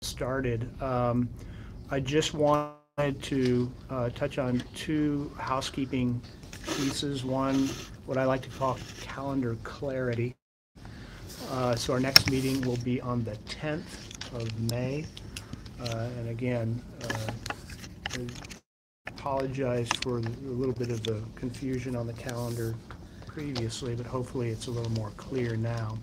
started. I just wanted to touch on two housekeeping pieces. One, what I like to call calendar clarity. So our next meeting will be on the 10th of May. And again, I apologize for a little bit of the confusion on the calendar previously, but hopefully it's a little more clear now.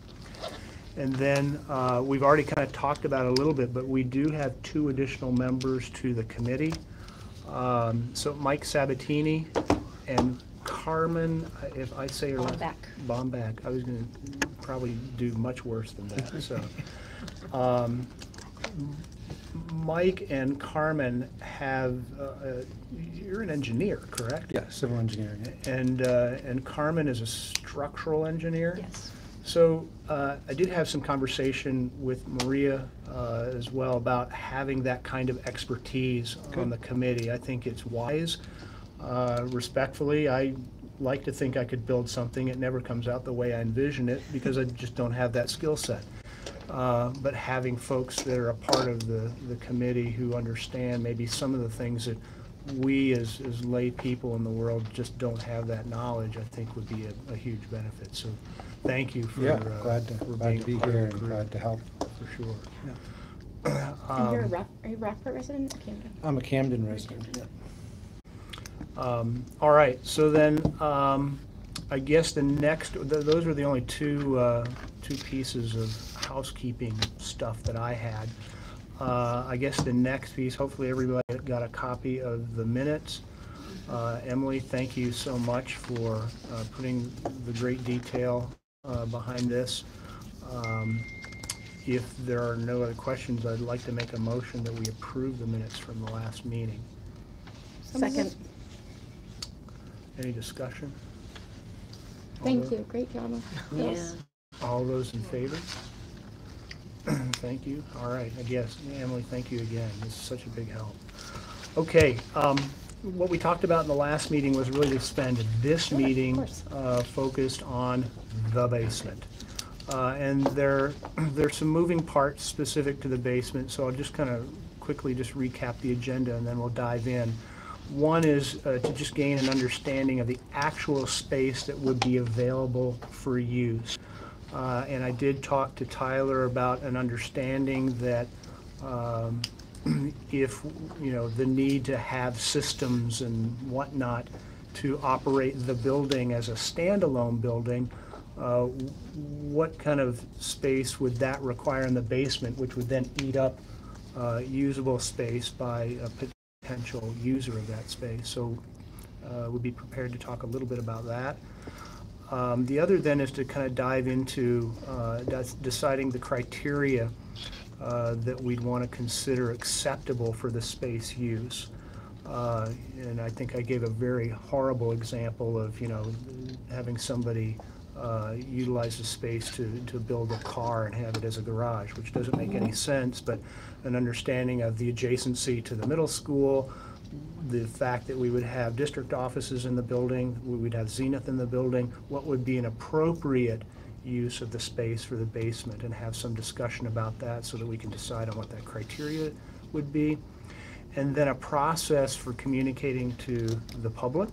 And then we've already kind of talked about it a little bit, but we do have two additional members to the committee. So Mike Sabatini and Carmen, if I say her last, Bombach. I was going to probably do much worse than that. So Mike and Carmen have, you're an engineer, correct? Yeah, civil engineering. And Carmen is a structural engineer? Yes. So I did have some conversation with Maria as well about having that kind of expertise on the committee. I think it's wise. Respectfully, I like to think I could build something. It never comes out the way I envision it because I just don't have that skill set. But having folks that are a part of the committee who understand maybe some of the things that we as lay people in the world just don't have that knowledge, I think would be a huge benefit. So thank you for, glad to be here and glad to help. For sure. Yeah. And you're are you a Rockport resident or Camden? I'm a Camden resident. Yeah. All right, so then I guess the next, those are the only two pieces of housekeeping stuff that I had. I guess the next piece, hopefully everybody got a copy of the minutes. Emily, thank you so much for putting the great detail behind this. If there are no other questions, I'd like to make a motion that we approve the minutes from the last meeting. Second. Any discussion? Thank you. Great job. Yes. All those in favor? Thank you. All right, I guess, Emily, thank you again. This is such a big help. Okay, what we talked about in the last meeting was really to spend this meeting focused on the basement. And there's some moving parts specific to the basement, so I'll just kind of quickly just recap the agenda and then we'll dive in. One is to just gain an understanding of the actual space that would be available for use. And I did talk to Tyler about an understanding that if, the need to have systems and whatnot to operate the building as a standalone building, what kind of space would that require in the basement, which would then eat up usable space by a potential user of that space. So we'll be prepared to talk a little bit about that. The other then is to kind of dive into deciding the criteria that we'd want to consider acceptable for the space use. And I think I gave a very horrible example of, having somebody utilize the space to build a car and have it as a garage, which doesn't make any sense, but an understanding of the adjacency to the middle school, the fact that we would have district offices in the building, we would have Zenith in the building, what would be an appropriate use of the space for the basement, and have some discussion about that so that we can decide on what that criteria would be. And then a process for communicating to the public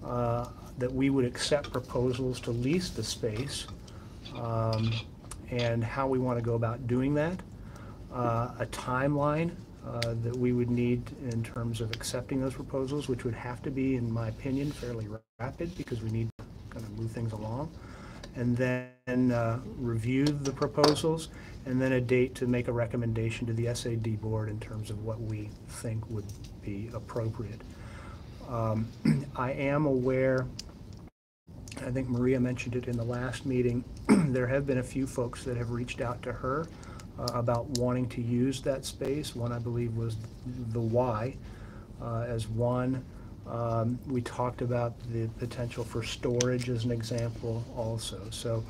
that we would accept proposals to lease the space and how we want to go about doing that. A timeline that we would need in terms of accepting those proposals, which would have to be, in my opinion, fairly rapid because we need to kind of move things along. And then review the proposals, and then a date to make a recommendation to the SAD board in terms of what we think would be appropriate. I am aware, I think Maria mentioned it in the last meeting, there have been a few folks that have reached out to her about wanting to use that space. One, I believe, was the Y as one. We talked about the potential for storage as an example also. So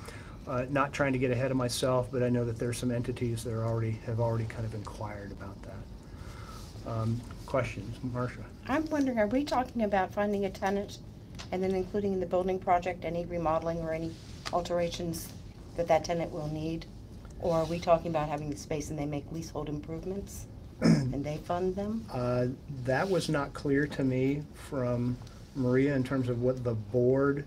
not trying to get ahead of myself, but I know that there's some entities that have already kind of inquired about that. Questions? Marcia? I'm wondering, are we talking about finding a tenant and then including in the building project any remodeling or any alterations that tenant will need? Or are we talking about having the space and they make leasehold improvements and they fund them? That was not clear to me from Maria in terms of what the board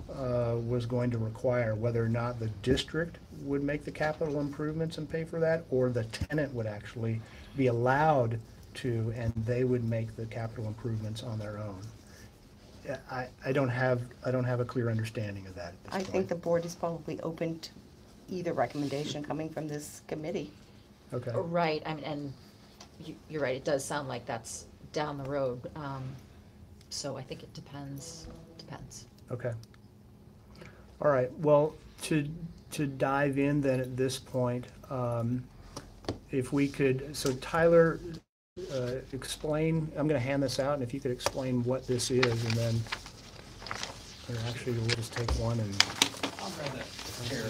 was going to require, whether or not the district would make the capital improvements and pay for that, or the tenant would actually be allowed to, and they would make the capital improvements on their own. I don't have a clear understanding of that at this I point. think the board is probably open to either recommendation coming from this committee. Okay. Right, I mean, and you're right, it does sound like that's down the road. So I think it depends. Okay. All right, well, to dive in then at this point, if we could, so Tyler, explain, I'm gonna hand this out, and if you could explain what this is, and then, or actually, we'll just take one and. I'll grab that chair.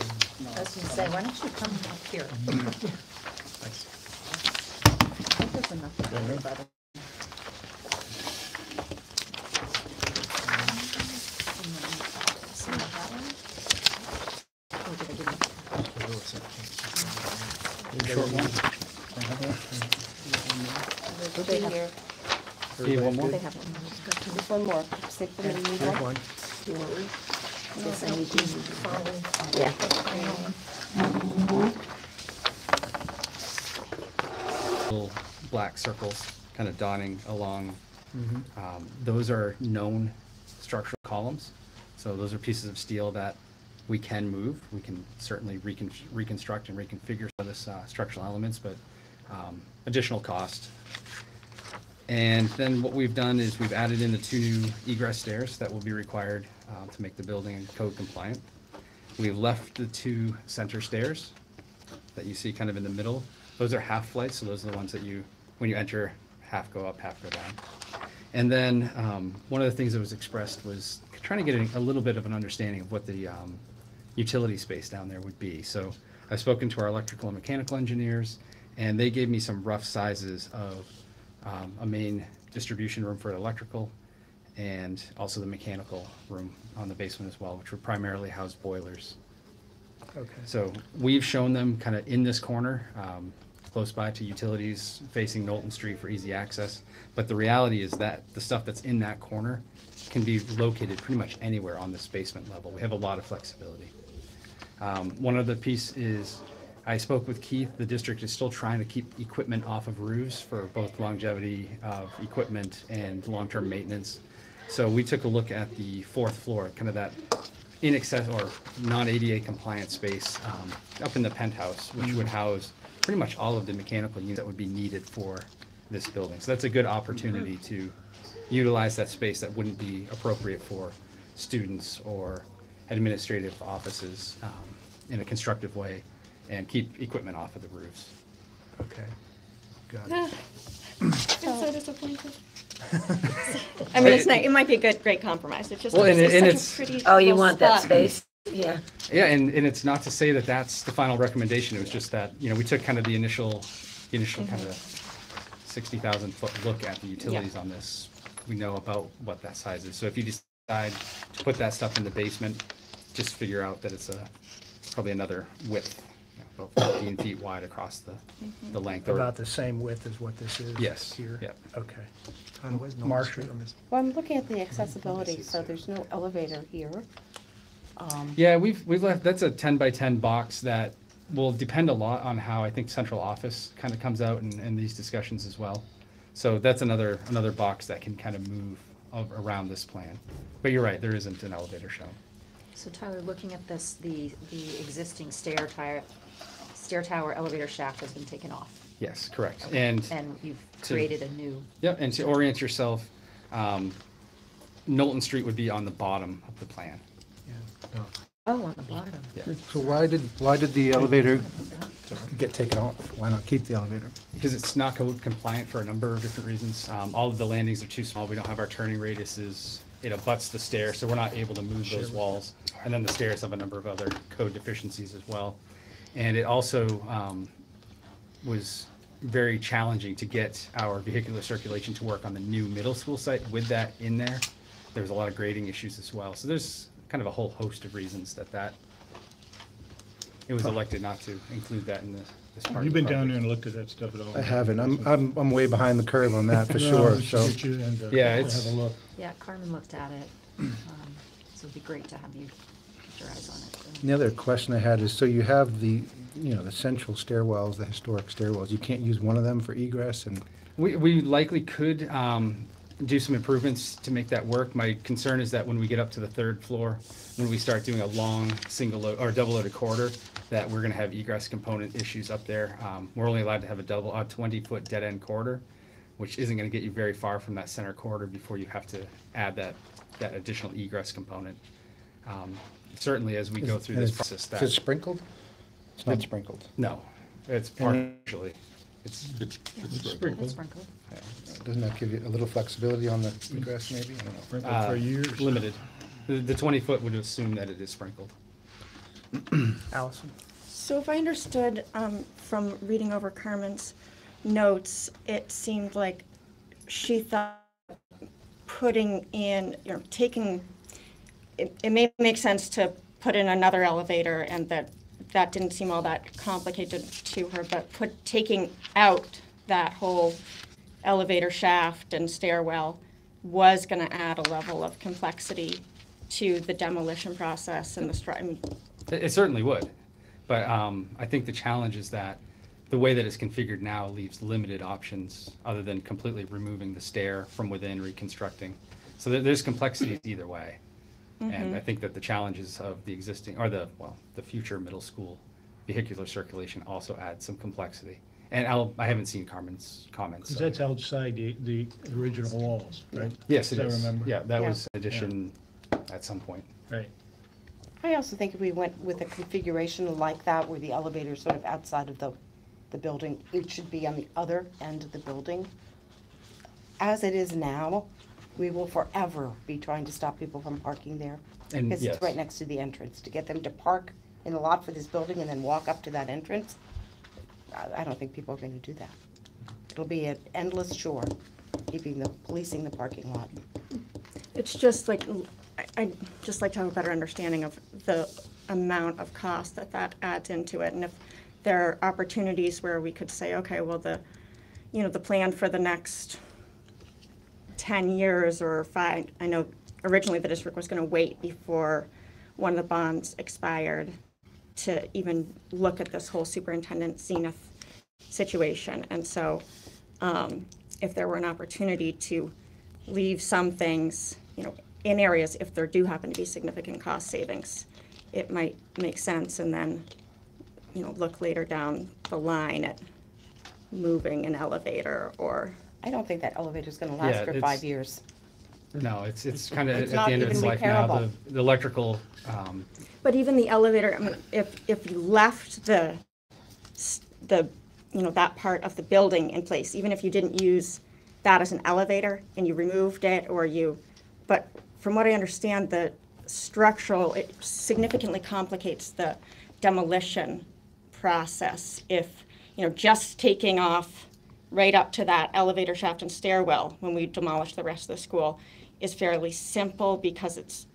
I was gonna say, why don't you come up here? There's enough to worry about it. See that one? Oh, did I give you? Short one. They have- Here, Hey, one more? They have one. just one more. Think we're gonna need Here's one? one. Yes, I need you. Yeah. Little black circles kind of dotting along. Mhm. Those are known structural columns. So those are pieces of steel that we can move. We can certainly reconstruct and reconfigure some of this structural elements, but additional cost. And then what we've done is we've added in the 2 new egress stairs that will be required to make the building code compliant. We've left the 2 center stairs that you see kind of in the middle. Those are half flights, so those are the ones that you, when you enter, half go up, half go down. And then one of the things that was expressed was trying to get a little bit of an understanding of what the utility space down there would be. So I've spoken to our electrical and mechanical engineers, and they gave me some rough sizes of a main distribution room for electrical and also the mechanical room on the basement as well, which would primarily house boilers. Okay. So we've shown them kind of in this corner, close by to utilities facing Knowlton Street for easy access. But the reality is that the stuff that's in that corner can be located pretty much anywhere on this basement level. We have a lot of flexibility. One other piece is, I spoke with Keith. The district is still trying to keep equipment off of roofs for both longevity of equipment and long-term maintenance. So we took a look at the 4th floor, kind of that in excess or non-ADA compliant space up in the penthouse, which would house pretty much all of the mechanical units that would be needed for this building. So that's a good opportunity to utilize that space that wouldn't be appropriate for students or administrative offices in a constructive way, and keep equipment off of the roofs. Okay, got it. I'm so disappointed. I mean, it's not, it might be a great compromise. It's just Well, and it's it- and such it's- a pretty. Oh, you little want that spot. space? Yeah. Yeah, and it's not to say that that's the final recommendation. It was just that, you know, we took kind of the initial kind of 60,000 foot look at the utilities on this. We know about what that size is. So if you decide to put that stuff in the basement, just figure out that it's probably another width, about 15 feet wide across the length. Or- About the same width as what this is Yes, here? yep. Okay. Marcia. well, I'm looking at the accessibility, so there's no elevator here. Yeah, we've left, that's a 10 by 10 box that will depend a lot on how I think central office kind of comes out in these discussions as well. So that's another box that can kind of move around this plan. But you're right, there isn't an elevator shown. So Tyler, looking at this, the existing stair tower elevator shaft has been taken off. Yes, correct. Okay. And you've to- created a new, yep, and to orient yourself, Knowlton Street would be on the bottom of the plan. oh, on the bottom. Yeah. So why did the elevator get taken off? Why not keep the elevator? Because it's not code compliant for a number of different reasons. All of the landings are too small. We don't have our turning radiuses. It abuts the stair, so we're not able to move those walls. And then the stairs have a number of other code deficiencies as well. And it also was very challenging to get our vehicular circulation to work on the new middle school site with that in there. There's a lot of grading issues as well. So there's kind of a whole host of reasons that it was elected not to include that in this part. You've of the been down there project. and looked at that stuff at all? I haven't. I'm way behind the curve on that for No, sure, we should so. get you and, Yeah, it's- have a look. Yeah, Carmen looked at it, so it'd be great to have you keep your eyes on it. The other question I had is, so you have the, the central stairwells, the historic stairwells. You can't use one of them for egress and, We likely could do some improvements to make that work. My concern is that when we get up to the third floor, when we start doing a long single load or double loaded corridor, that we're going to have egress component issues up there. We're only allowed to have a 20-foot dead end corridor, which isn't going to get you very far from that center corridor before you have to add that additional egress component. Certainly, as we go through and this it's- process, is it that sprinkled? It's not sprinkled. no, it's partially. It's It's Sprinkled, sprinkled. Doesn't that give you a little flexibility on the egress maybe? I don't know. sprinkled for years. limited. The 20-foot would assume that it is sprinkled. Allison? So if I understood from reading over Carmen's notes, it seemed like she thought putting in, taking, it may make sense to put in another elevator, and that didn't seem all that complicated to her, but taking out that whole elevator shaft and stairwell was going to add a level of complexity to the demolition process and It certainly would, but I think the challenge is that the way that it's configured now leaves limited options other than completely removing the stair from within, reconstructing. So there's complexities either way. And I think that the challenges of the existing, or the future middle school vehicular circulation also add some complexity. And I haven't seen Carmen's comments. Because so- that's outside the original walls, right? Yes, it As I is. remember. Yeah, that Yeah. was an addition at some point. Right. I also think if we went with a configuration like that, where the elevator is sort of outside of the building, it should be on the other end of the building. As it is now, we will forever be trying to stop people from parking there. And Because yes. it's right next to the entrance. To get them to park in the lot for this building and then walk up to that entrance, I don't think people are going to do that. It'll be an endless chore, policing the parking lot. It's just like, I'd just like to have a better understanding of the amount of cost that adds into it. And if there are opportunities where we could say, okay, well, the plan for the next 10 years or 5, I know originally the district was going to wait before one of the bonds expired to even look at this whole superintendent zenith situation. And so if there were an opportunity to leave some things, in areas, if there do happen to be significant cost savings, it might make sense, and then, look later down the line at moving an elevator or. I don't think that elevator's going to last Yeah, for it's- 5 years. No, it's kind of at It's the not end of its even life now. repairable. The electrical, But even the elevator, I mean, if you left the that part of the building in place, even if you didn't use that as an elevator and you removed it but from what I understand, the structural, it significantly complicates the demolition process if, just taking off right up to that elevator shaft and stairwell when we demolish the rest of the school is fairly simple because it's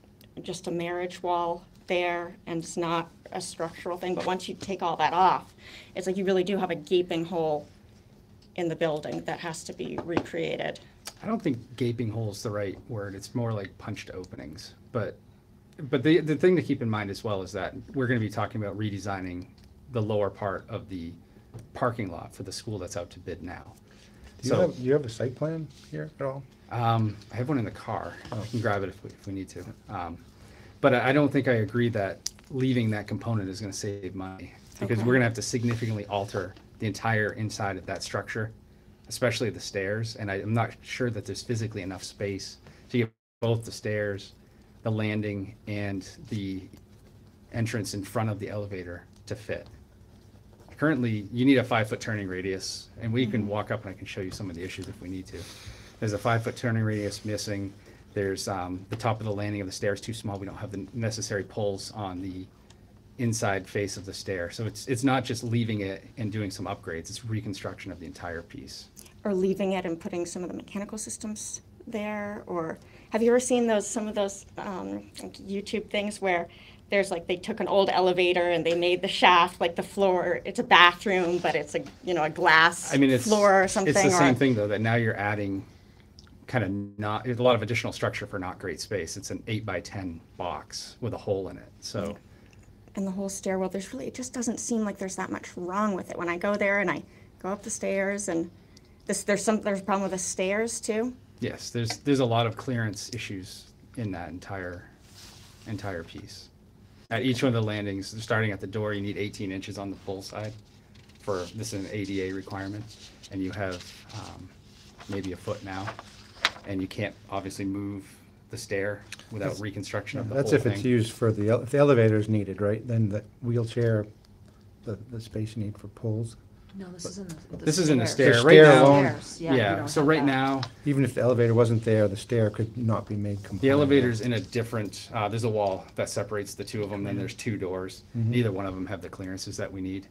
just a marriage wall there and it's not a structural thing. But once you take all that off, it's like you really do have a gaping hole in the building that has to be recreated. I don't think gaping hole is the right word. It's more like punched openings. But the thing to keep in mind as well is that we're going to be talking about redesigning the lower part of the parking lot for the school that's out to bid now. Do you have a site plan here at all? I have one in the car. I can grab it if we need to. But I don't think I agree that leaving that component is going to save money because we're going to have to significantly alter the entire inside of that structure, especially the stairs. And I'm not sure that there's physically enough space to get both the stairs, the landing, and the entrance in front of the elevator to fit. Currently, you need a 5-foot turning radius, and we can walk up and I can show you some of the issues if we need to. There's a 5-foot turning radius missing. There's the top of the landing of the stairs too small. We don't have the necessary pulls on the inside face of the stair. So it's not just leaving it and doing some upgrades. It's reconstruction of the entire piece. Or leaving it and putting some of the mechanical systems there, or have you ever seen some of those YouTube things where there's like, they took an old elevator and they made the shaft, like the floor, it's a bathroom, but it's a, a glass I mean, it's floor or something. It's the or- same thing though, that now you're adding kind of not, a lot of additional structure for not great space. It's an 8x10 box with a hole in it. So And the whole stairwell, it just doesn't seem like there's that much wrong with it. When I go there and I go up the stairs and there's a problem with the stairs too. yes, there's a lot of clearance issues in that entire piece. At each one of the landings, starting at the door, you need 18 inches on the pull side for, this is an ADA requirement, and you have maybe a foot now, and you can't obviously move the stair without reconstruction of the That's whole if it's thing. used for if the elevator is needed, right? Then the wheelchair, the space you need for pulls. No, this is in the. This is in the stairs. stair. The Right stair now, alone. Stairs, yeah, you yeah, don't so have right that. now, Even if the elevator wasn't there, the stair could not be made compliant. the elevator's in a different, there's a wall that separates the two of them, then there's two doors. Mm-hmm. Neither one of them have the clearances that we need.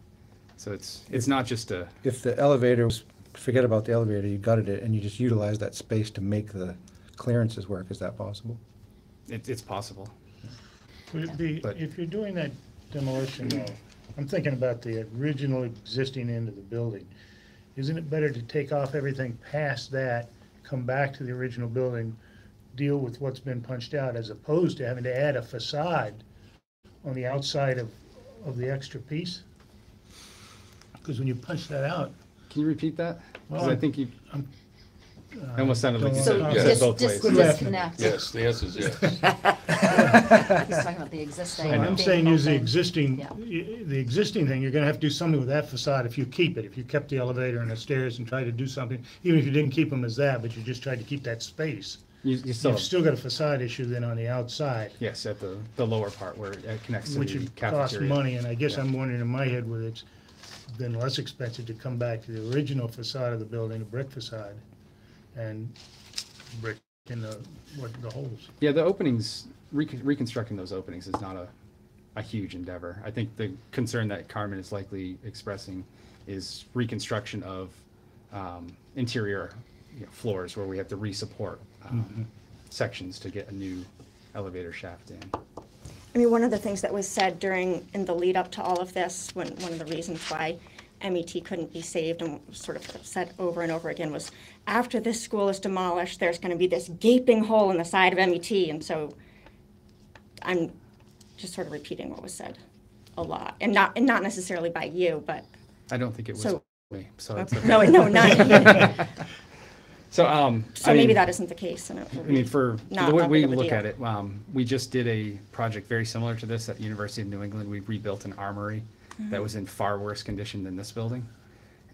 So it's not just a, If the elevator was, forget about the elevator, you gutted it, and you just utilized that space to make the clearances work, is that possible? it's possible. Would it be, But- if you're doing that demolition though, I'm thinking about the original existing end of the building. Isn't it better to take off everything past that, come back to the original building, deal with what's been punched out, as opposed to having to add a facade on the outside of the extra piece? Because when you punch that out, Can you repeat that? Because Well, I think you, I'm- it almost sounded like you don't said know. you Yeah. said it both ways. Disconnect. Yes, the answer is yes. He's talking about the existing. So I'm being saying use the open. existing, Yeah. the existing thing, you're gonna have to do something with that facade if you keep it. If you kept the elevator and the stairs and tried to do something, even if you didn't keep them as that, but you just tried to keep that space. You still, You've still got a facade issue then on the outside, yes, at the lower part where it connects to which the would cost cafeteria. money, and I guess Yeah. I'm wondering in my head whether it's been less expensive to come back to the original facade of the building, a brick facade, and brick in the holes. Yeah, the openings, reconstructing those openings is not a huge endeavor. I think the concern that Carmen is likely expressing is reconstruction of interior floors where we have to re-support sections to get a new elevator shaft in. I mean, one of the things that was said in the lead up to all of this, one of the reasons why MET couldn't be saved and sort of said over and over again was, after this school is demolished, there's going to be this gaping hole in the side of MET. And so I'm just sort of repeating what was said a lot, and not necessarily by you, but I don't think it was So- me, so it's okay. no, not So, so I maybe mean, that isn't the case. And it I will mean, be for not the way that we big of a look deal. at it, we just did a project very similar to this at the University of New England. We rebuilt an armory that was in far worse condition than this building.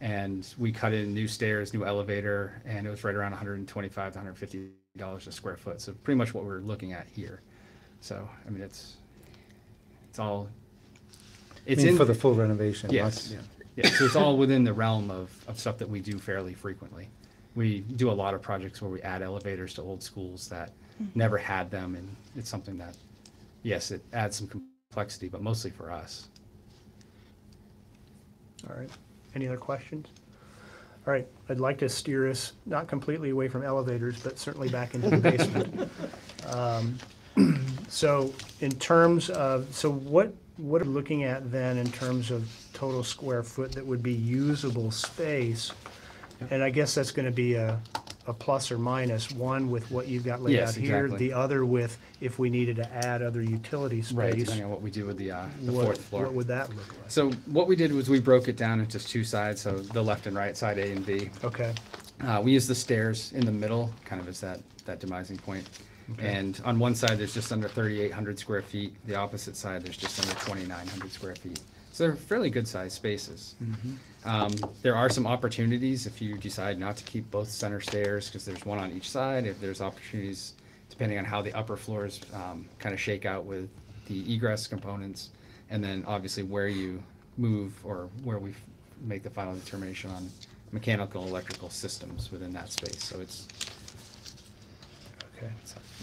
And we cut in new stairs, new elevator, and it was right around $125 to $150 a square foot. So pretty much what we're looking at here. So, I mean, it's all, I it's mean, in. for the full renovation. not- Yes. yeah. Yeah, so it's all within the realm of stuff that we do fairly frequently. We do a lot of projects where we add elevators to old schools that never had them, and it's something that, yes, it adds some complexity, but mostly for us. All right. Any other questions? All right, I'd like to steer us not completely away from elevators, but certainly back into the basement. So in terms of, what are we looking at then in terms of total square foot that would be usable space? And I guess that's gonna be a plus or minus, one with what you've got laid Yes, out here, exactly. the other with if we needed to add other utility Right, space. depending on what we do with the what- fourth floor. What would that look like? So what we did was we broke it down into two sides, so the left and right side, A and B. Okay, We use the stairs in the middle, kind of as that demising point. And on one side, there's just under 3,800 square feet. The opposite side, there's just under 2,900 square feet. So they're fairly good-sized spaces. There are some opportunities if you decide not to keep both center stairs, because there's one on each side. If there's opportunities, depending on how the upper floors kind of shake out with the egress components, and then obviously where you move or where we make the final determination on mechanical, electrical systems within that space. So it's okay.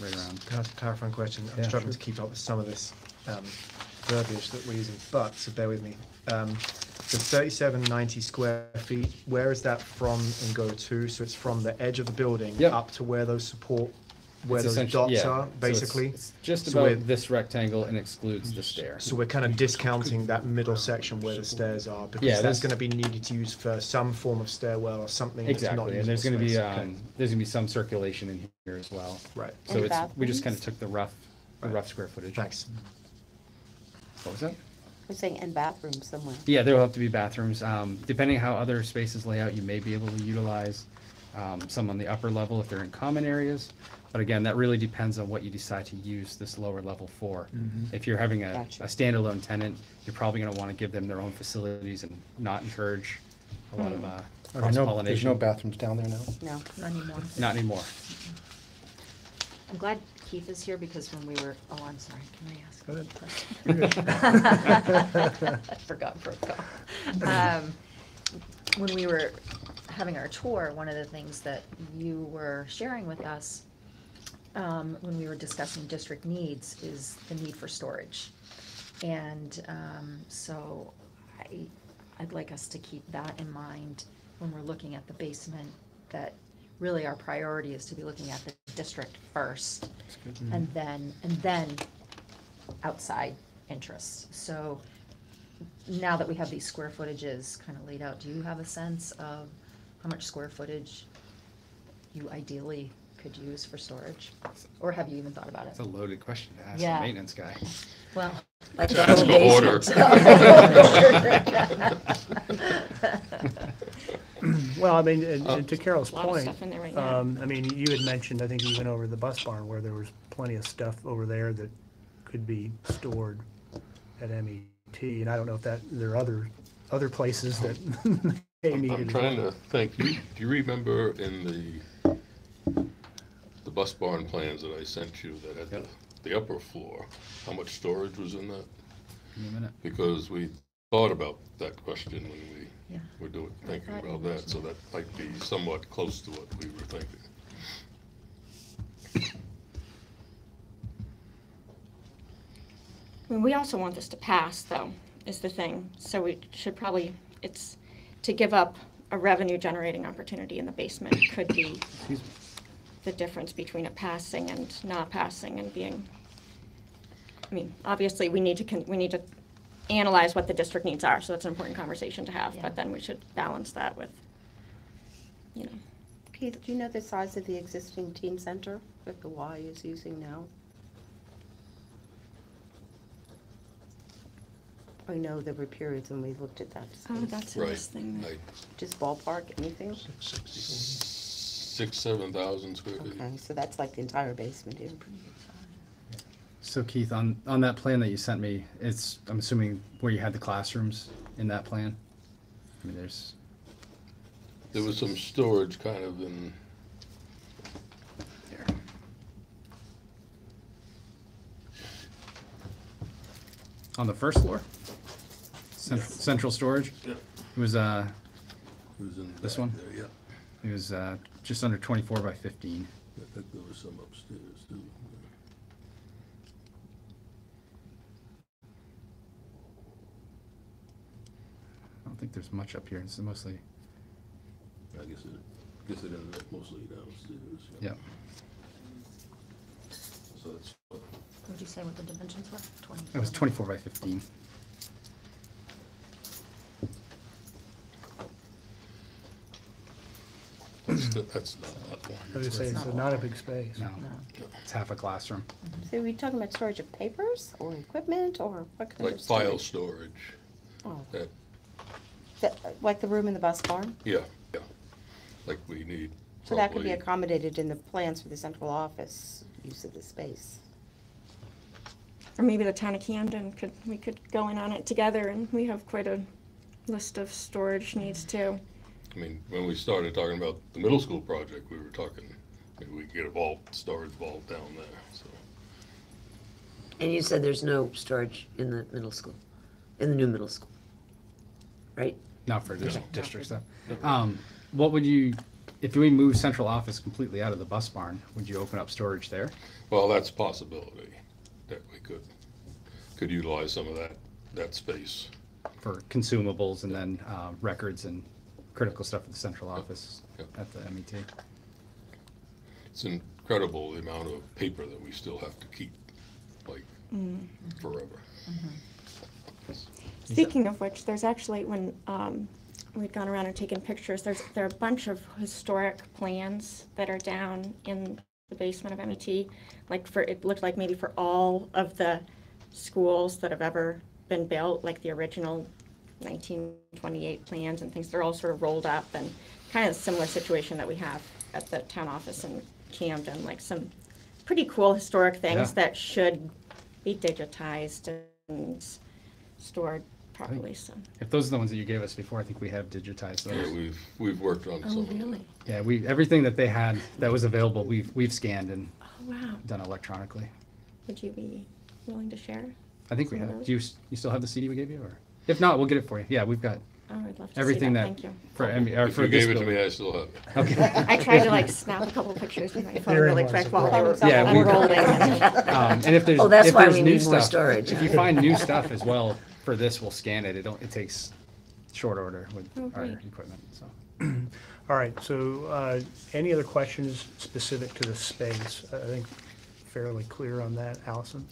right around. Can I ask a clarifying question? I'm Yeah, struggling sure. to keep up with some of this verbiage that we're using, but, so bear with me. The 3790 square feet, where is that from and go to? So it's from the edge of the building Yep. up to where those support where It's those essentially- dots yeah. are, So it's- basically. it's just So about we're- this rectangle and excludes the stair. So we're kind of discounting that middle section where the stairs are, because Yeah, that's there's- going to be needed to use for some form of stairwell or something that's not Exactly, and usable there's gonna be, space. Okay. there's gonna be some circulation in here as well. Right. So And it's, we just kind bathrooms? of took the Right. rough square footage. Thanks. What was that? We're saying and bathrooms somewhere. Yeah, there will have to be bathrooms. Depending how other spaces lay out, you may be able to utilize some on the upper level if they're in common areas. But again, that really depends on what you decide to use this lower level for. If you're having a Gotcha. standalone tenant, you're probably gonna wanna give them their own facilities and not encourage a lot of There's no cross-pollination. bathrooms down there now? No. Not anymore. Not anymore. I'm glad Keith is here because when we were, oh, I'm sorry, can I ask? Go ahead. I forgot protocol. When we were having our tour, one of the things that you were sharing with us when we were discussing district needs is the need for storage. And so I'd like us to keep that in mind when we're looking at the basement, that really our priority is to be looking at the district first and then outside interests. So now that we have these square footages kind of laid out, do you have a sense of how much square footage you ideally could use for storage? Or have you even thought about it? It's a loaded question to ask Yeah. a maintenance guy. Well, like To ask the to whole order. Well, I mean, and to Carol's A lot of point, stuff in there right now. I mean, you had mentioned, I think you went over the bus barn where there was plenty of stuff over there that could be stored at MET, and I don't know if there are other places that they needed. I'm trying to think, do you remember in the bus barn plans that I sent you that had the upper floor, how much storage was in that? Give me a minute. Because we thought about that question when we Yeah. were thinking thought you about that, mentioned so that might be somewhat close to what we were thinking. I mean, we also want this to pass, though, is the thing. So we should probably, it's, to give up a revenue generating opportunity in the basement could be Excuse me. the difference between it passing and not passing and being, I mean, obviously, we need to analyze what the district needs are, so that's an important conversation to have, Yeah. but then we should balance that with, you know. Keith, do you know the size of the existing teen center that the Y is using now? I know there were periods when we looked at that Oh, space. that's in Right. this thing. Like Just ballpark, anything? 7,000 square feet. Okay, so that's like the entire basement here. So Keith, on that plan that you sent me, it's, I'm assuming where you had the classrooms in that plan? I mean, There was some storage kind of in, here. On the first floor? Central storage? Yeah. It was, it was in This back one? there, yeah. it was just under 24 by 15. I think there was some upstairs too. I don't think there's much up here. It's mostly, I guess it ended up mostly downstairs. yeah. So that's, What did you say what the dimensions were? 20? It was 24 by 15. that's not a lot. I was gonna say, it's not a big space. No, it's half a classroom. So are we talking about storage of papers or equipment or what kind Like of file storage? storage, Oh, that, like the room in the bus barn? yeah, like we need So that could be probably, accommodated in the plans for the central office use of the space. Or maybe the town of Camden we could go in on it together, and we have quite a list of storage needs too. I mean, when we started talking about the middle school project, we were talking, maybe we could get a vault, storage vault down there, so. And you said there's no storage in the middle school, in the new middle school, right? Not for district stuff. What would you, if we move central office completely out of the bus barn, would you open up storage there? Well, that's a possibility, that we could utilize some of that space. For consumables and then records and critical stuff at the central office Yep. at the MET? It's in incredible the amount of paper that we still have to keep, like, forever. Speaking of which, there's actually, when we'd gone around and taken pictures, there are a bunch of historic plans that are down in the basement of MET. Like it looked like maybe for all of the schools that have ever been built, like the original 1928 plans and things, they're all sort of rolled up, and kind of a similar situation that we have at the town office in Camden, like some pretty cool historic things Yeah. that should be digitized and stored properly, so. If those are the ones that you gave us before, I think we have digitized Yeah, those. we've worked on some Oh, of them. really? Yeah, everything that they had that was available, we've scanned and Oh, wow. done electronically. Would you be willing to share? I think we Some of have. those? Do you still have the CD we gave you, or if not, we'll get it for you. Yeah, we've got Oh, I'd love to see everything that, that thank you. for I mean, or If for you this gave it to building. me, I still have it. Okay. I tried to like snap a couple of pictures with my phone Herein really was quick the while they were problem. Yeah, we- unrolling. And if there's Oh, that's if why there's we new need more stuff, storage. If you find new stuff as well for this, we'll scan it. It takes short order with Oh, our great. equipment. So All right, so any other questions specific to the space? I think fairly clear on that, Allison?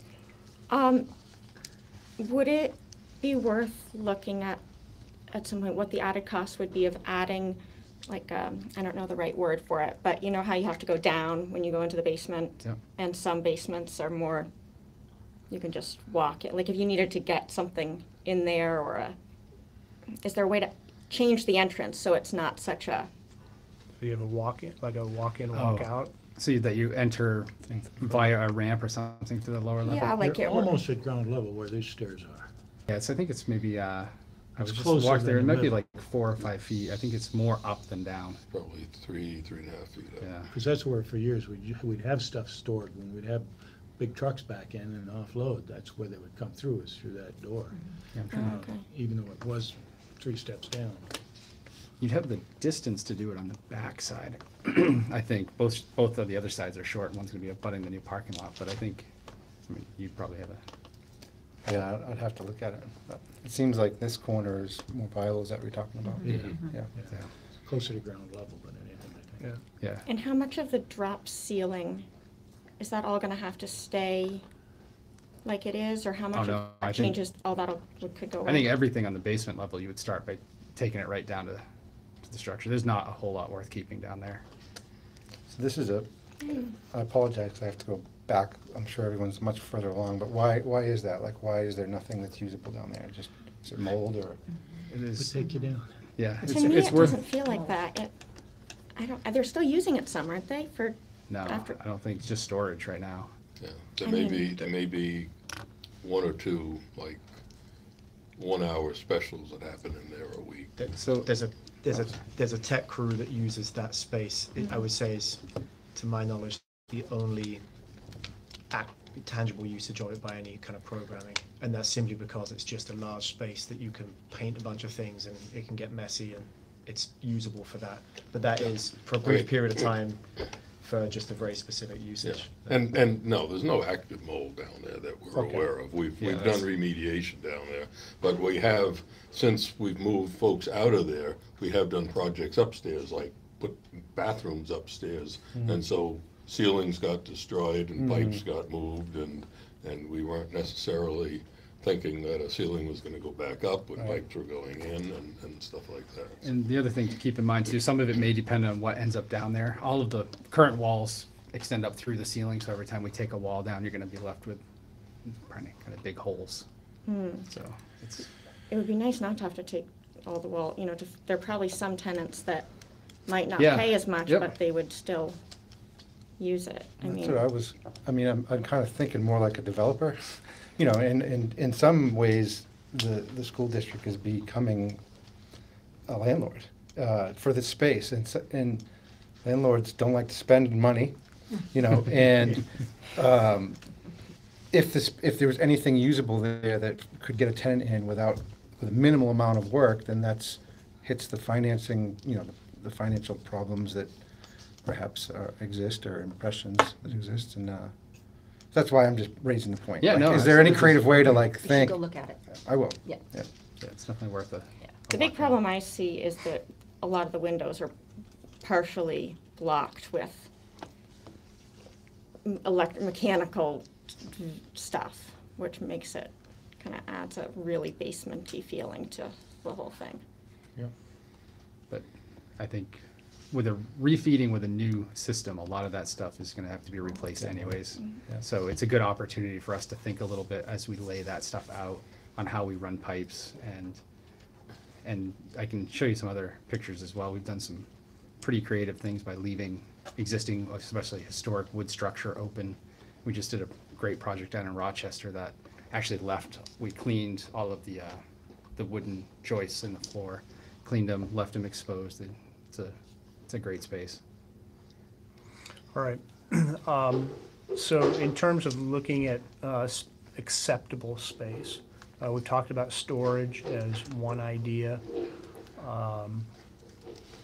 Would it be worth looking at some point, what the added cost would be of adding, like, I don't know the right word for it, but you know how you have to go down when you go into the basement? Yep. And some basements are more, you can just walk it, like if you needed to get something in there, or is there a way to change the entrance so it's not such a, Do you have a walk-in, like a walk-in, Oh. walk-out? see that you enter via a ramp or something to the lower level. yeah, like You're it, almost at ground level where these stairs are. Yeah, I think it's maybe. I was It's just closer walked there. than It the might be middle. like 4 or 5 feet. I think it's more up than down. Probably 3.5 feet up. Yeah. Because that's where for years we'd have stuff stored when we'd have big trucks back in and offload. That's where they would come through, is through that door. Yeah, I'm trying to- okay. Even though it was 3 steps down. You'd have the distance to do it on the back side. I think both of the other sides are short. One's going to be abutting the new parking lot, but I mean, you'd probably have a. Yeah, I'd have to look at it. But it seems like this corner is more viable, is that what you're talking about? Yeah. Yeah. Yeah. Closer to ground level than anything, I think. Yeah. Yeah. and how much of the drop ceiling, is that all gonna have to stay like it is, or how much no, of I that think- changes, all that'll, could go away? I think everything on the basement level, you would start by taking it right down to the structure. There's not a whole lot worth keeping down there. So this is I apologize, 'cause I have to go back. I'm sure everyone's much further along, but why is that? Like, why is there nothing that's usable down there? Just, is it mold or? It Would is. take you down. Yeah. To me, It's it worth. doesn't feel like that. They're still using it some, aren't they, for, No, after- I don't think it's just storage right now. Yeah, there I may mean- be 1 or 2, like, 1-hour specials that happen in there a week. So There's a tech crew that uses that space. I would say is, to my knowledge, the only tangible usage of it by any kind of programming, and that's simply because it's just a large space that you can paint a bunch of things and it can get messy and it's usable for that. But that is for a brief Right. period of time for just a very specific Yeah, usage. and no, there's no active mold down there that we're Okay. aware of. We've Yeah, done that's- remediation down there, but we have, since we've moved folks out of there, we have done projects upstairs, like put bathrooms upstairs, and so ceilings got destroyed and pipes got moved, and we weren't necessarily thinking that a ceiling was gonna go back up when Right. pipes were going in and stuff like that. And the other thing to keep in mind too, some of it may depend on what ends up down there. All of the current walls extend up through the ceiling, so every time we take a wall down, you're gonna be left with kind of big holes. So it's, it would be nice not to have to take all the wall, there are probably some tenants that might not Yeah. pay as much, Yep. but they would still use it. That's what I'm kind of thinking more like a developer. And in some ways, the school district is becoming a landlord for the space, and landlords don't like to spend money, and if there was anything usable there that could get a tenant in with a minimal amount of work, then hits the financing, the financial problems that perhaps exist, or impressions that exist, and that's why I'm just raising the point. Yeah, Like, no, is there any it's- creative way to We should think? go look at it. I will. Yeah. Yeah. yeah, it's definitely worth it. The big problem I see is that a lot of the windows are partially blocked with mechanical stuff, which makes it, kind of adds a really basement-y feeling to the whole thing. But I think with a refeeding with a new system, a lot of that stuff is gonna have to be replaced anyways. Yeah. So it's a good opportunity for us to think a little bit as we lay that stuff out on how we run pipes, and I can show you some other pictures as well. We've done some pretty creative things by leaving existing, especially historic wood structure open. We just did a great project down in Rochester that actually we cleaned all of the wooden joists in the floor, cleaned them, left them exposed. It's a great space. All right. So in terms of looking at acceptable space, we've talked about storage as one idea.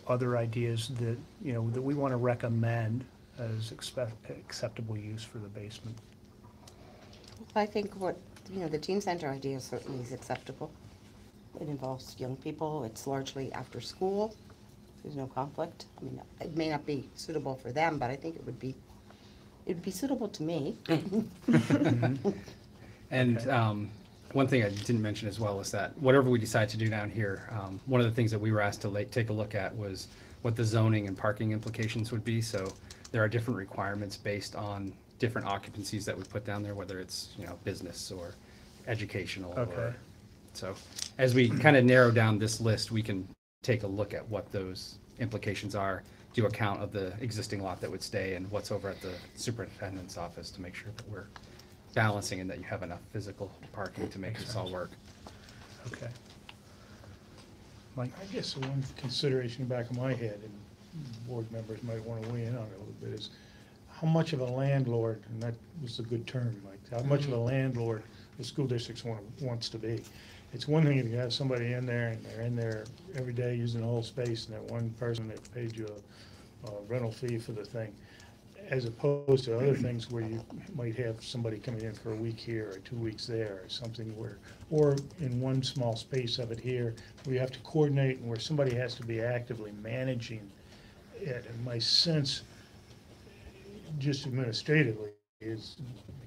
Other ideas that, that we want to recommend as acceptable use for the basement. I think the teen center idea certainly is acceptable. It involves young people. It's largely after school. There's no conflict. I mean, it may not be suitable for them, but I think it would be suitable to me. And one thing I didn't mention as well is that whatever we decide to do down here, one of the things that we were asked to take a look at was what the zoning and parking implications would be. So there are different requirements based on different occupancies that we put down there, whether it's business or educational. Okay. So as we kind of narrow down this list, we can take a look at what those implications are, do a count of the existing lot that would stay and what's over at the superintendent's office to make sure that we're balancing and that you have enough physical parking to make this all work. Okay. Mike? I guess the one consideration back of my head, and board members might want to weigh in on it a little bit, is how much of a landlord, and that was a good term, Mike, how much of a landlord the school districts wants to be. It's one thing if you have somebody in there and they're in there every day using the whole space, and that one person that paid you a rental fee for the thing, as opposed to other things where you might have somebody coming in for a week here or 2 weeks there or something where, or in one small space of it here, where you have to coordinate and where somebody has to be actively managing it. And my sense, just administratively, is,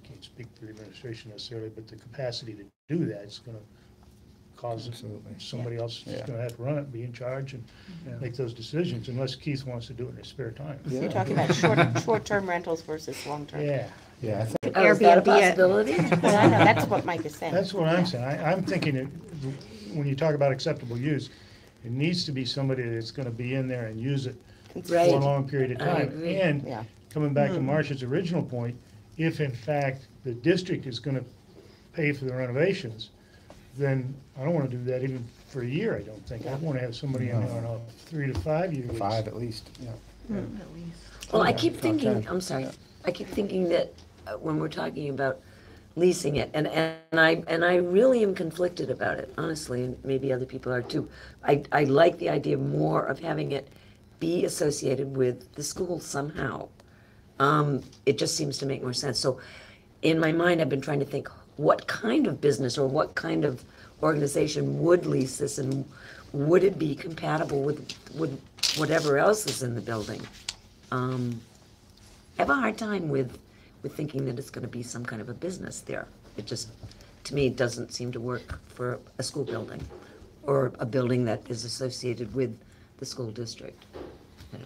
I can't speak for the administration necessarily, but the capacity to do that is going to cause somebody else is going to have to run it, be in charge, and make those decisions, unless Keith wants to do it in his spare time. Yeah. You're talking about short-term rentals versus long-term. Yeah, Yeah, I think, Oh, is that a Airbnb it. possibility? Well, I know, that's what Mike is saying. that's what I'm saying. I'm thinking that when you talk about acceptable use, it needs to be somebody that's going to be in there and use it for Right. a long period of I time. agree. And Yeah. coming back to Marcia's original point, if in fact the district is going to pay for the renovations, then I don't want to do that even for a year, I don't think. I want to have somebody in there on a 3 to 5 year lease. 5 at least, yeah. Well, I Yeah, keep top thinking, 10. I'm sorry, Yeah. I keep thinking that when we're talking about leasing it, and I really am conflicted about it, honestly, and maybe other people are too. I like the idea more of having it be associated with the school somehow. It just seems to make more sense. So in my mind, I've been trying to think, what kind of business or what kind of organization would lease this, and would it be compatible with whatever else is in the building? I have a hard time with thinking that it's going to be some kind of a business there. It just, to me, it doesn't seem to work for a school building or a building that is associated with the school district. I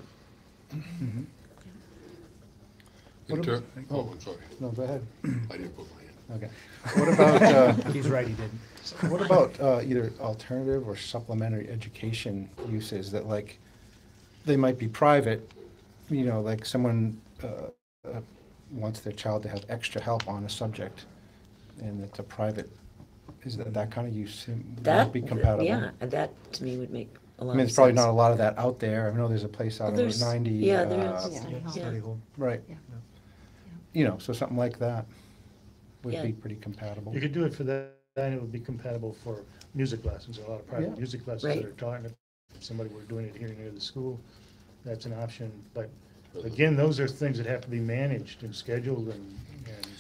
don't- I'm sorry. No, go ahead. I didn't put my hand. Okay. What about, He's right, he didn't. what about either alternative or supplementary education uses that, like, they might be private, like someone wants their child to have extra help on a subject, and it's a private, is that kind of use would be compatible? Yeah, that to me would make a lot I of mean, sense. there's probably not a lot of that out there. I know there's a place out on Route There's- 90. yeah, there is. Yeah. Study hall. Right. So something like that would Yeah. be pretty compatible. You could do it for that, and it would be compatible for music lessons, a lot of private Yeah. music lessons Right. that are taught. If somebody were doing it here near the school, that's an option. But again, those are things that have to be managed and scheduled and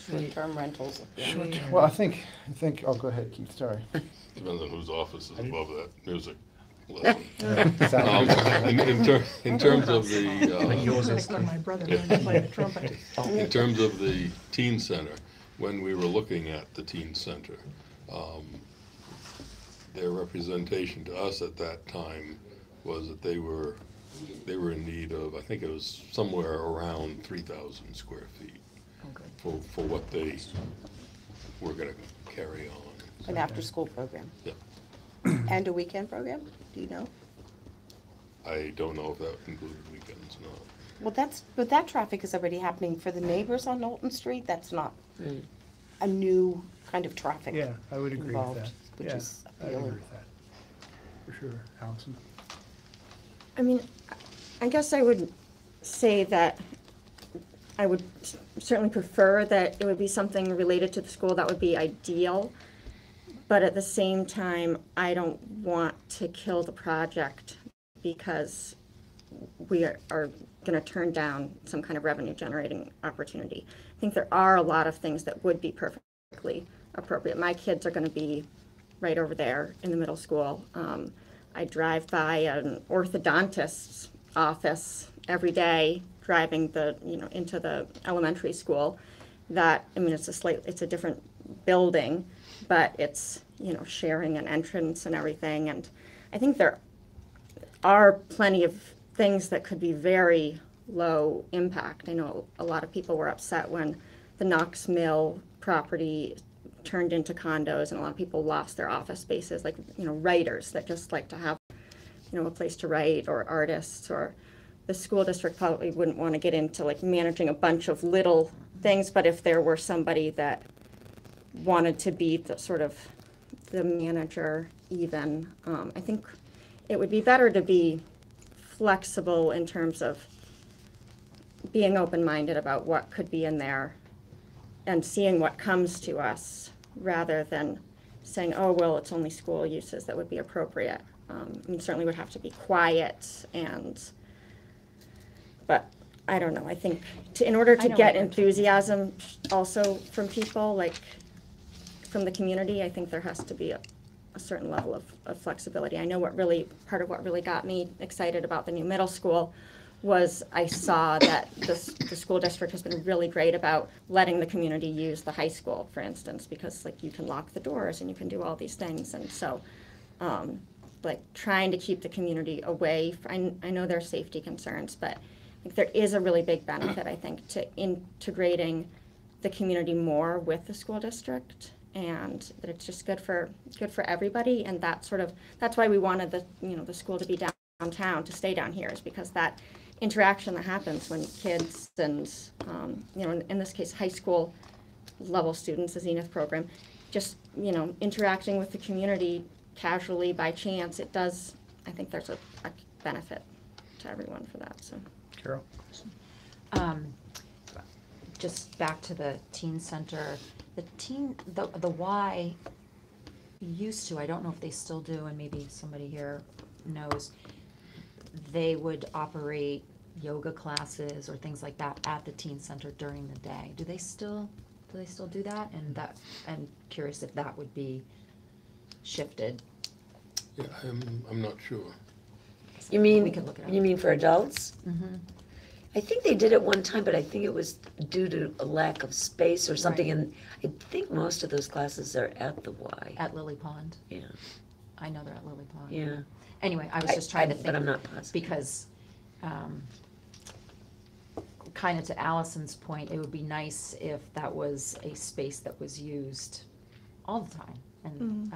Short-term rentals. yeah. Well, I think, oh, go ahead, Keith, sorry. Depends on whose office is above that music. listen. In terms of the, Yours is. Like when my brother learned to play the trumpet. in terms of the teen center, when we were looking at the teen center, their representation to us at that time was that they were in need of, I think it was somewhere around 3,000 square feet for what they were going to carry on. An after-school program. Yeah. And a weekend program? Do you know? I don't know if that included weekends or not. Well, but that traffic is already happening for the neighbors on Knowlton Street. That's not a new kind of traffic. Yeah, I would agree with involved, that. which Yeah, is I would agree appealing. with that. For sure. Allison? I mean, I guess I would say that I would certainly prefer that it would be something related to the school. That would be ideal. But at the same time, I don't want to kill the project because we are going to turn down some kind of revenue generating opportunity. I think there are a lot of things that would be perfectly appropriate. My kids are going to be right over there in the middle school. I drive by an orthodontist's office every day, driving into the elementary school. That, I mean, it's a different building, but it's, sharing an entrance and everything. And I think there are plenty of things that could be very low impact. I know a lot of people were upset when the Knox Mill property turned into condos, and a lot of people lost their office spaces, like, writers that just like to have, a place to write, or artists, or the school district probably wouldn't want to get into like managing a bunch of little things, but if there were somebody that wanted to be the sort of the manager even, I think it would be better to be flexible in terms of being open-minded about what could be in there and seeing what comes to us, rather than saying, oh, well, it's only school uses that would be appropriate. I mean, certainly would have to be quiet, but I don't know. I think in order to get enthusiasm also from people, like from the community, I think there has to be a certain level of flexibility. I know part of what really got me excited about the new middle school was I saw that the school district has been really great about letting the community use the high school, for instance, because like you can lock the doors and you can do all these things. And so like trying to keep the community away. I know there are safety concerns, but I think there is a really big benefit, I think, to integrating the community more with the school district, and that it's just good for everybody. And that's why we wanted the school to be downtown, to stay down here, is because that interaction that happens when kids and in this case high school level students, the Zenith program, just interacting with the community casually by chance, it does, I think there's a benefit to everyone for that. So Carol? Just back to the teen center, the Y used to, I don't know if they still do, and maybe somebody here knows, they would operate yoga classes or things like that at the teen center during the day. Do they still do that? And I'm curious if that would be shifted. Yeah, I'm not sure. You mean, We could look it up. you mean for adults? Mm-hmm. I think they did it one time, but I think it was due to a lack of space or something, Right. and I think most of those classes are at the Y. At Lily Pond. Yeah, I know they're at Lily Pond. yeah. Anyway, I was just trying to think. But I'm not positive. Because, kind of to Allison's point, it would be nice if that was a space that was used all the time. And,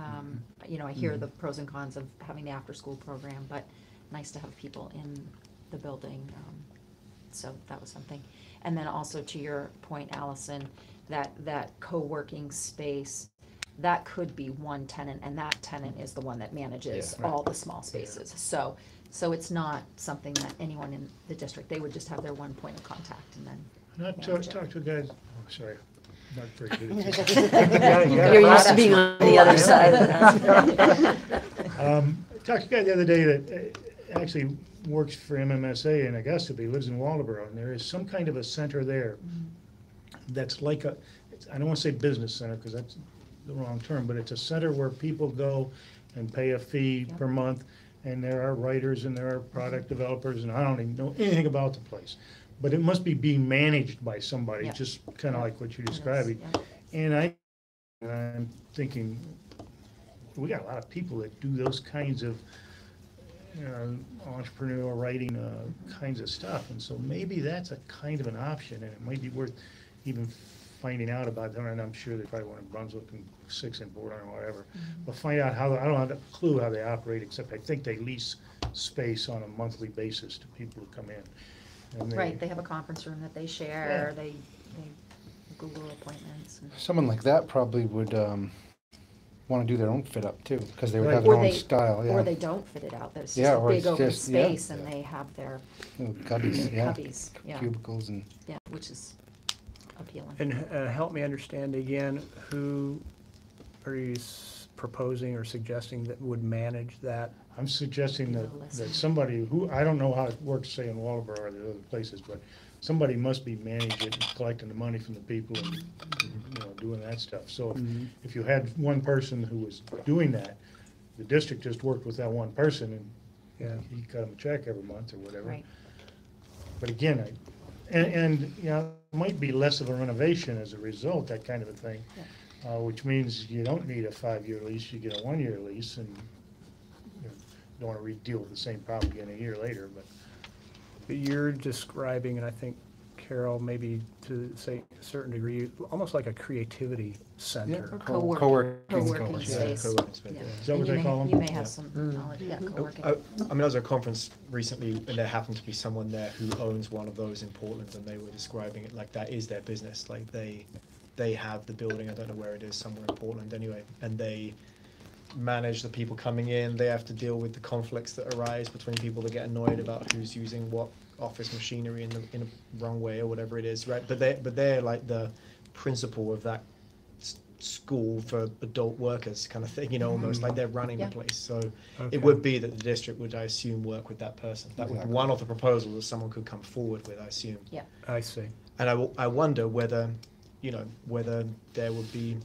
I hear the pros and cons of having the after-school program, but nice to have people in the building. So that was something. And then also to your point, Allison, that co-working space, that could be one tenant, and that tenant is the one that manages Yeah, right. all the small spaces. So it's not something that anyone in the district, they would just have their one point of contact and then Not manage it. talk to a guy, sorry, not very good at this. You're used to being on the other side of that. Talked to a guy the other day that actually works for MMSA in Augusta, but he lives in Waldeboro, and there is some kind of a center there that's like I don't want to say business center, because that's the wrong term, but it's a center where people go and pay a fee per month, and there are writers and there are product developers, and I don't even know anything about the place. But it must be being managed by somebody, Yeah. just kind of Yeah. like what you're It is, describing. yeah. And I'm thinking, we got a lot of people that do those kinds of entrepreneurial writing kinds of stuff, and so maybe that's a kind of an option, and it might be worth even finding out about them, and I'm sure they probably one in Brunswick and 6 in Portland or whatever, but find out how, I don't have a clue how they operate, except I think they lease space on a monthly basis to people who come in. And Right, they have a conference room that they share, they Google appointments. And Someone like that probably would want to do their own fit up too, because they would Right. have their Or own they- style, yeah. Or they don't fit it out, there's Yeah, just a or big it's open just- yeah. space and they have their Little cubbies, yeah. cubbies, yeah, Cubicles and, yeah, which is appealing. And help me understand again, who are you proposing or suggesting that would manage that? I'm suggesting that Listen. somebody who, I don't know how it works, say in Waldeboro or the other places, but somebody must be managing it and collecting the money from the people and, doing that stuff. So if you had one person who was doing that, the district just worked with that one person Yeah. and he cut them a check every month or whatever. Right, But again, and it might be less of a renovation as a result, that kind of a thing. Which means you don't need a 5-year lease, you get a 1-year lease, and you don't want to deal with the same problem again a year later, but. But you're describing, and I think Carol, maybe to say a certain degree, almost like a creativity center. or co-working. co-working Yeah, space. co-working space, Yeah. yeah. Is that what And you they may- call them? You may have some knowledge, yeah, co-working. I was at a conference recently, and there happened to be someone there who owns one of those in Portland, and they were describing it like that is their business. Like they have the building, I don't know where it is, somewhere in Portland anyway, and they manage the people coming in. They have to deal with the conflicts that arise between people that get annoyed about who's using what office machinery in a wrong way or whatever it is, right? But they're like the principal of that school for adult workers kind of thing, almost like they're running Yeah. the place. So Okay. it would be that the district would, I assume, work with that person. That would be Exactly. one of the proposals that someone could come forward with, I assume. Yeah, I see. And I wonder whether, whether there would be,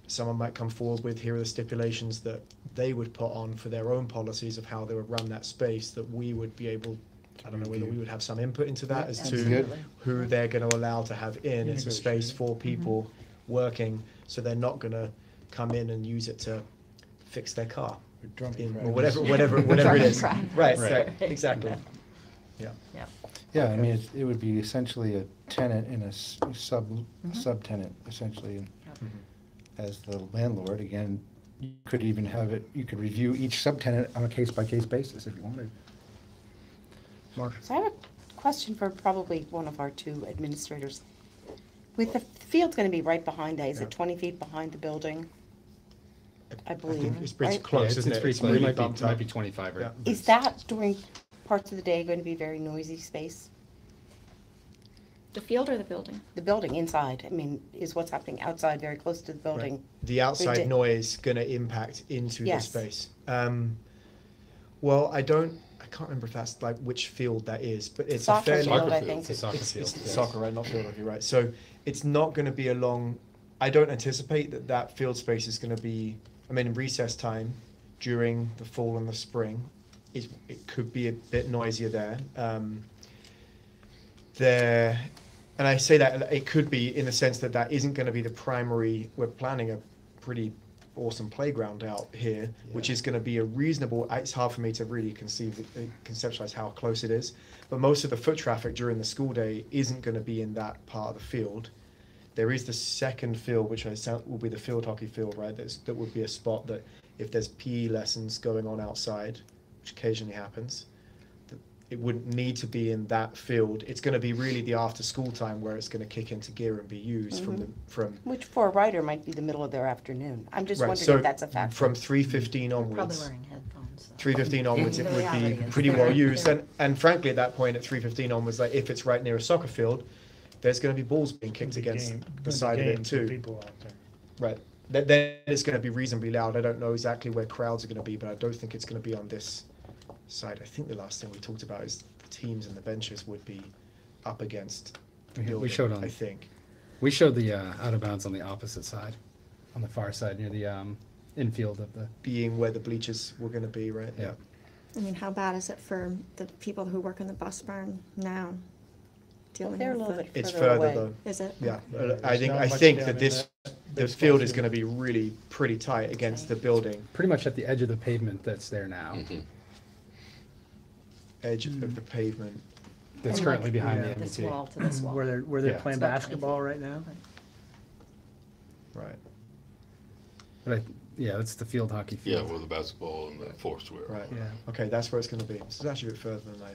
someone might come forward with, here are the stipulations that they would put on for their own policies of how they would run that space, that we would be able, I don't know whether we would have some input into that as to absolutely. who they're going to allow to have in. It's a space for people working, so they're not going to come in and use it to fix their car. Or whatever it is. Drunk Right, drive. exactly. Yeah. Yeah, yeah, I mean, it would be essentially a tenant and a subtenant, essentially. And as the landlord, again, you could even have it, you could review each subtenant on a case-by-case basis if you wanted. Mark? So I have a question for probably one of our two administrators. With the field's gonna be right behind that, is it 20 feet behind the building? I believe, It's pretty right? close, Yeah, isn't it? pretty It's close. really It bumped might up. be 25 or. Yeah. Is that during parts of the day going to be very noisy space? The field or the building? The building inside, I mean, is what's happening outside very close to the building? The outside Ridic- noise going to impact into Yes. the space. Well, I can't remember if that's like which field that is, but it's Soccer a fairly. field, I field. think. It's a soccer It's field. yes. soccer, right? Not field, you're right. So it's not going to be a long. I don't anticipate that field space is going to be. I mean, in recess time, during the fall and the spring, it could be a bit noisier there. And I say that it could be in the sense that isn't going to be the primary. We're planning a pretty awesome playground out here, which is going to be a reasonable. It's hard for me to really conceptualize how close it is, but most of the foot traffic during the school day isn't going to be in that part of the field. There is the second field, which will be the field hockey field, right? That would be a spot that if there's PE lessons going on outside, which occasionally happens, it wouldn't need to be in that field. It's going to be really the after school time where it's going to kick into gear and be used from Which for a writer might be the middle of their afternoon. I'm just right. wondering So if that's a factor. from 3:15 probably onwards. wearing headphones. so. 3:15 onwards, it The would reality be is pretty they're- well used. they're- And frankly, at that point, at 3:15 onwards, like if it's right near a soccer field, there's going to be balls being kicked against the side of it too. People out there. Right. Then it's going to be reasonably loud. I don't know exactly where crowds are going to be, but I don't think it's going to be on this side. I think the last thing we talked about is the teams and the benches would be up against the We building, showed on- I think. We showed the out of bounds on the opposite side, on the far side near the infield of the. Being where the bleachers were going to be, right? Yeah. I mean, how bad is it for the people who work in the bus barn now? Dealing they're a with little the- bit It's further further away. though. Is it? Yeah, There's I not much think down that in this big field is field. going to be really pretty tight against the building Pretty much at the edge of the pavement that's there now. edge of the pavement. That's And currently like behind the this MBT. wall to this wall. Where they're Yeah. playing It's about 20 basketball feet. right now? Right. But yeah, that's the field hockey Yeah, field. with the basketball and the foursquare. Right. Yeah. Okay, that's where it's going to be. This is actually a bit further than I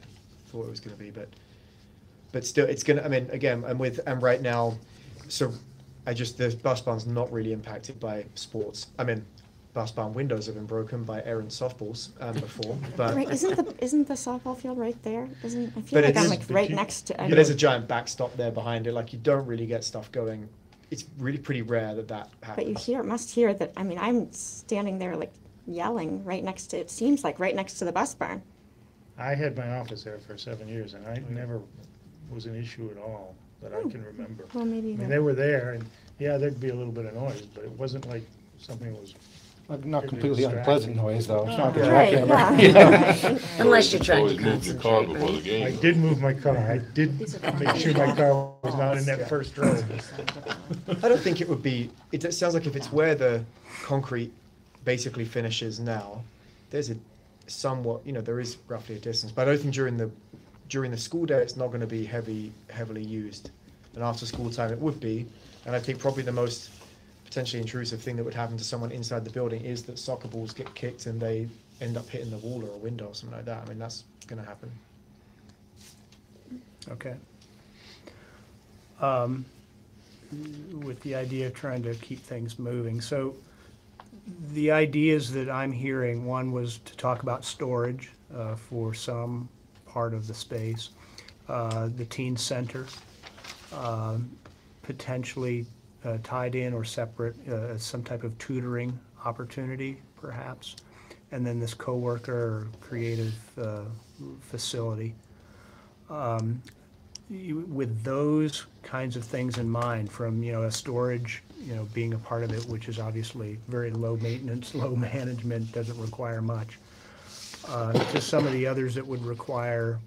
thought it was going to be, but still, it's going to. I mean, again, and right now, so the bus barn's not really impacted by sports. I mean, bus barn windows have been broken by errant softballs before, but Right, isn't the softball field right there? I feel But like I'm it's- like right next to. but there's a giant backstop there behind it. Like you don't really get stuff going. It's really pretty rare that But you happens. must hear that, I mean, I'm standing there like yelling right next to, it seems like right next to the bus barn. I had my office there for 7 years, and I never was an issue at all that I can remember. Well, maybe I mean, the- they were there, and yeah, there'd be a little bit of noise, but it wasn't like something was. Not completely unpleasant noise, though. It's not gonna Right, jackhammer. yeah. Unless you're trying to Always move your car concentrate, before the right? game. I did move my car. I did make sure my car was not in that first row. I don't think it would be. It sounds like if it's where the concrete basically finishes now, there's a somewhat, there is roughly a distance. But I don't think during the school day it's not going to be heavily used, and after school time it would be. And I think probably the most potentially intrusive thing that would happen to someone inside the building is that soccer balls get kicked and they end up hitting the wall or a window or something like that. I mean, that's going to happen. Okay. With the idea of trying to keep things moving. So the ideas that I'm hearing, one was to talk about storage for some part of the space, the teen center, potentially tied in or separate, some type of tutoring opportunity perhaps, and then this coworker or creative facility. With those kinds of things in mind, from a storage, being a part of it, which is obviously very low maintenance, low management, doesn't require much, to some of the others that would require,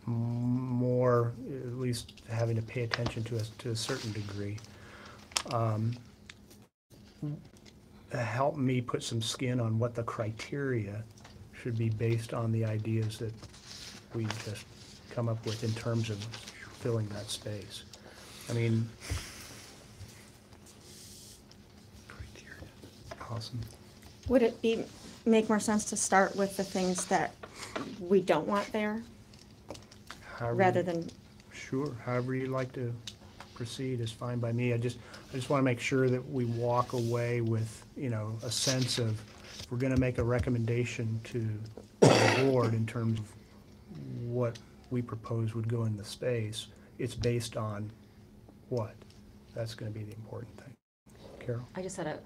more, at least having to pay attention to a certain degree. Help me put some skin on what the criteria should be based on the ideas that we just come up with in terms of filling that space. I mean, awesome. Would it make more sense to start with the things that we don't want there, However rather you- than, Sure, however you'd like to proceed is fine by me. I just want to make sure that we walk away with, a sense of, if we're going to make a recommendation to the board in terms of what we propose would go in the space, it's based on what? That's going to be the important thing. Carol? I just had a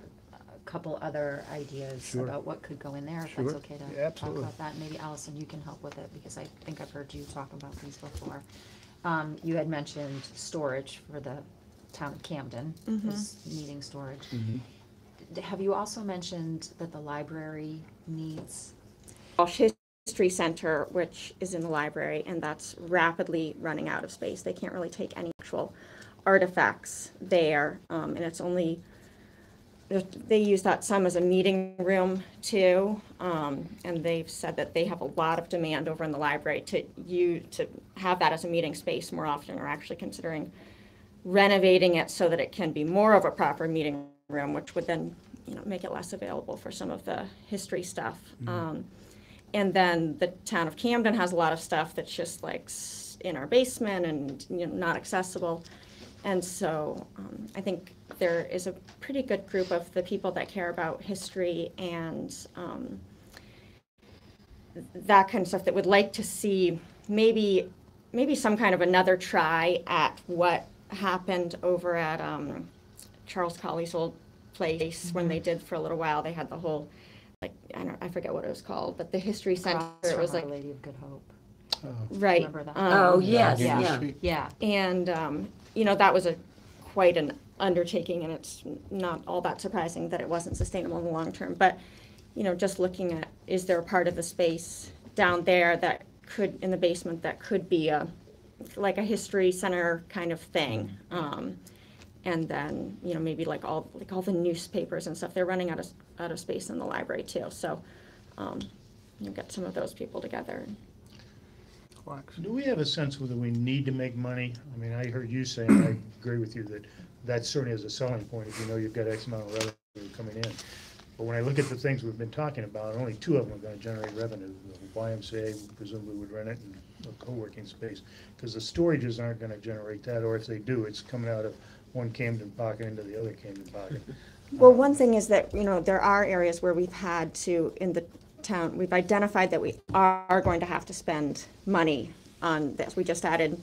couple other ideas Sure. about what could go in there, if that's Sure. okay Yeah, to talk absolutely. about that. Maybe Allison, you can help with it, because I think I've heard you talk about these before. You had mentioned storage for the town of Camden, is needing storage. Have you also mentioned that the library needs? History Center, which is in the library, and that's rapidly running out of space. They can't really take any actual artifacts there, and it's only, they use that some as a meeting room too, and they've said that they have a lot of demand over in the library to have that as a meeting space more often, or actually considering renovating it so that it can be more of a proper meeting room, which would then, make it less available for some of the history stuff. And then the town of Camden has a lot of stuff that's just like in our basement and, not accessible. And so I think there is a pretty good group of the people that care about history and that kind of stuff that would like to see maybe some kind of another try at what happened over at Charles Colley's old place when they did for a little while. They had the whole, I forget what it was called, but the history center. Across It was from like Our Lady of Good Hope. right. Remember that? Oh, yes, Yeah. yeah. Yeah. And, that was quite an undertaking, and it's not all that surprising that it wasn't sustainable in the long term. But just looking at, is there a part of the space down there that could, in the basement, that could be like a history center kind of thing? And then, maybe like all the newspapers and stuff, they're running out of space in the library too. So, get some of those people together. Do we have a sense whether we need to make money? I mean, I heard you say, and I agree with you, that certainly is a selling point if you know you've got X amount of revenue coming in. But when I look at the things we've been talking about, only 2 of them are going to generate revenue. The YMCA presumably would rent it, and a co-working space, because the storages aren't going to generate that, or if they do, it's coming out of one Camden pocket into the other Camden pocket. Well, one thing is that, there are areas where we've had to, in the town, we've identified that we are going to have to spend money on this. We just added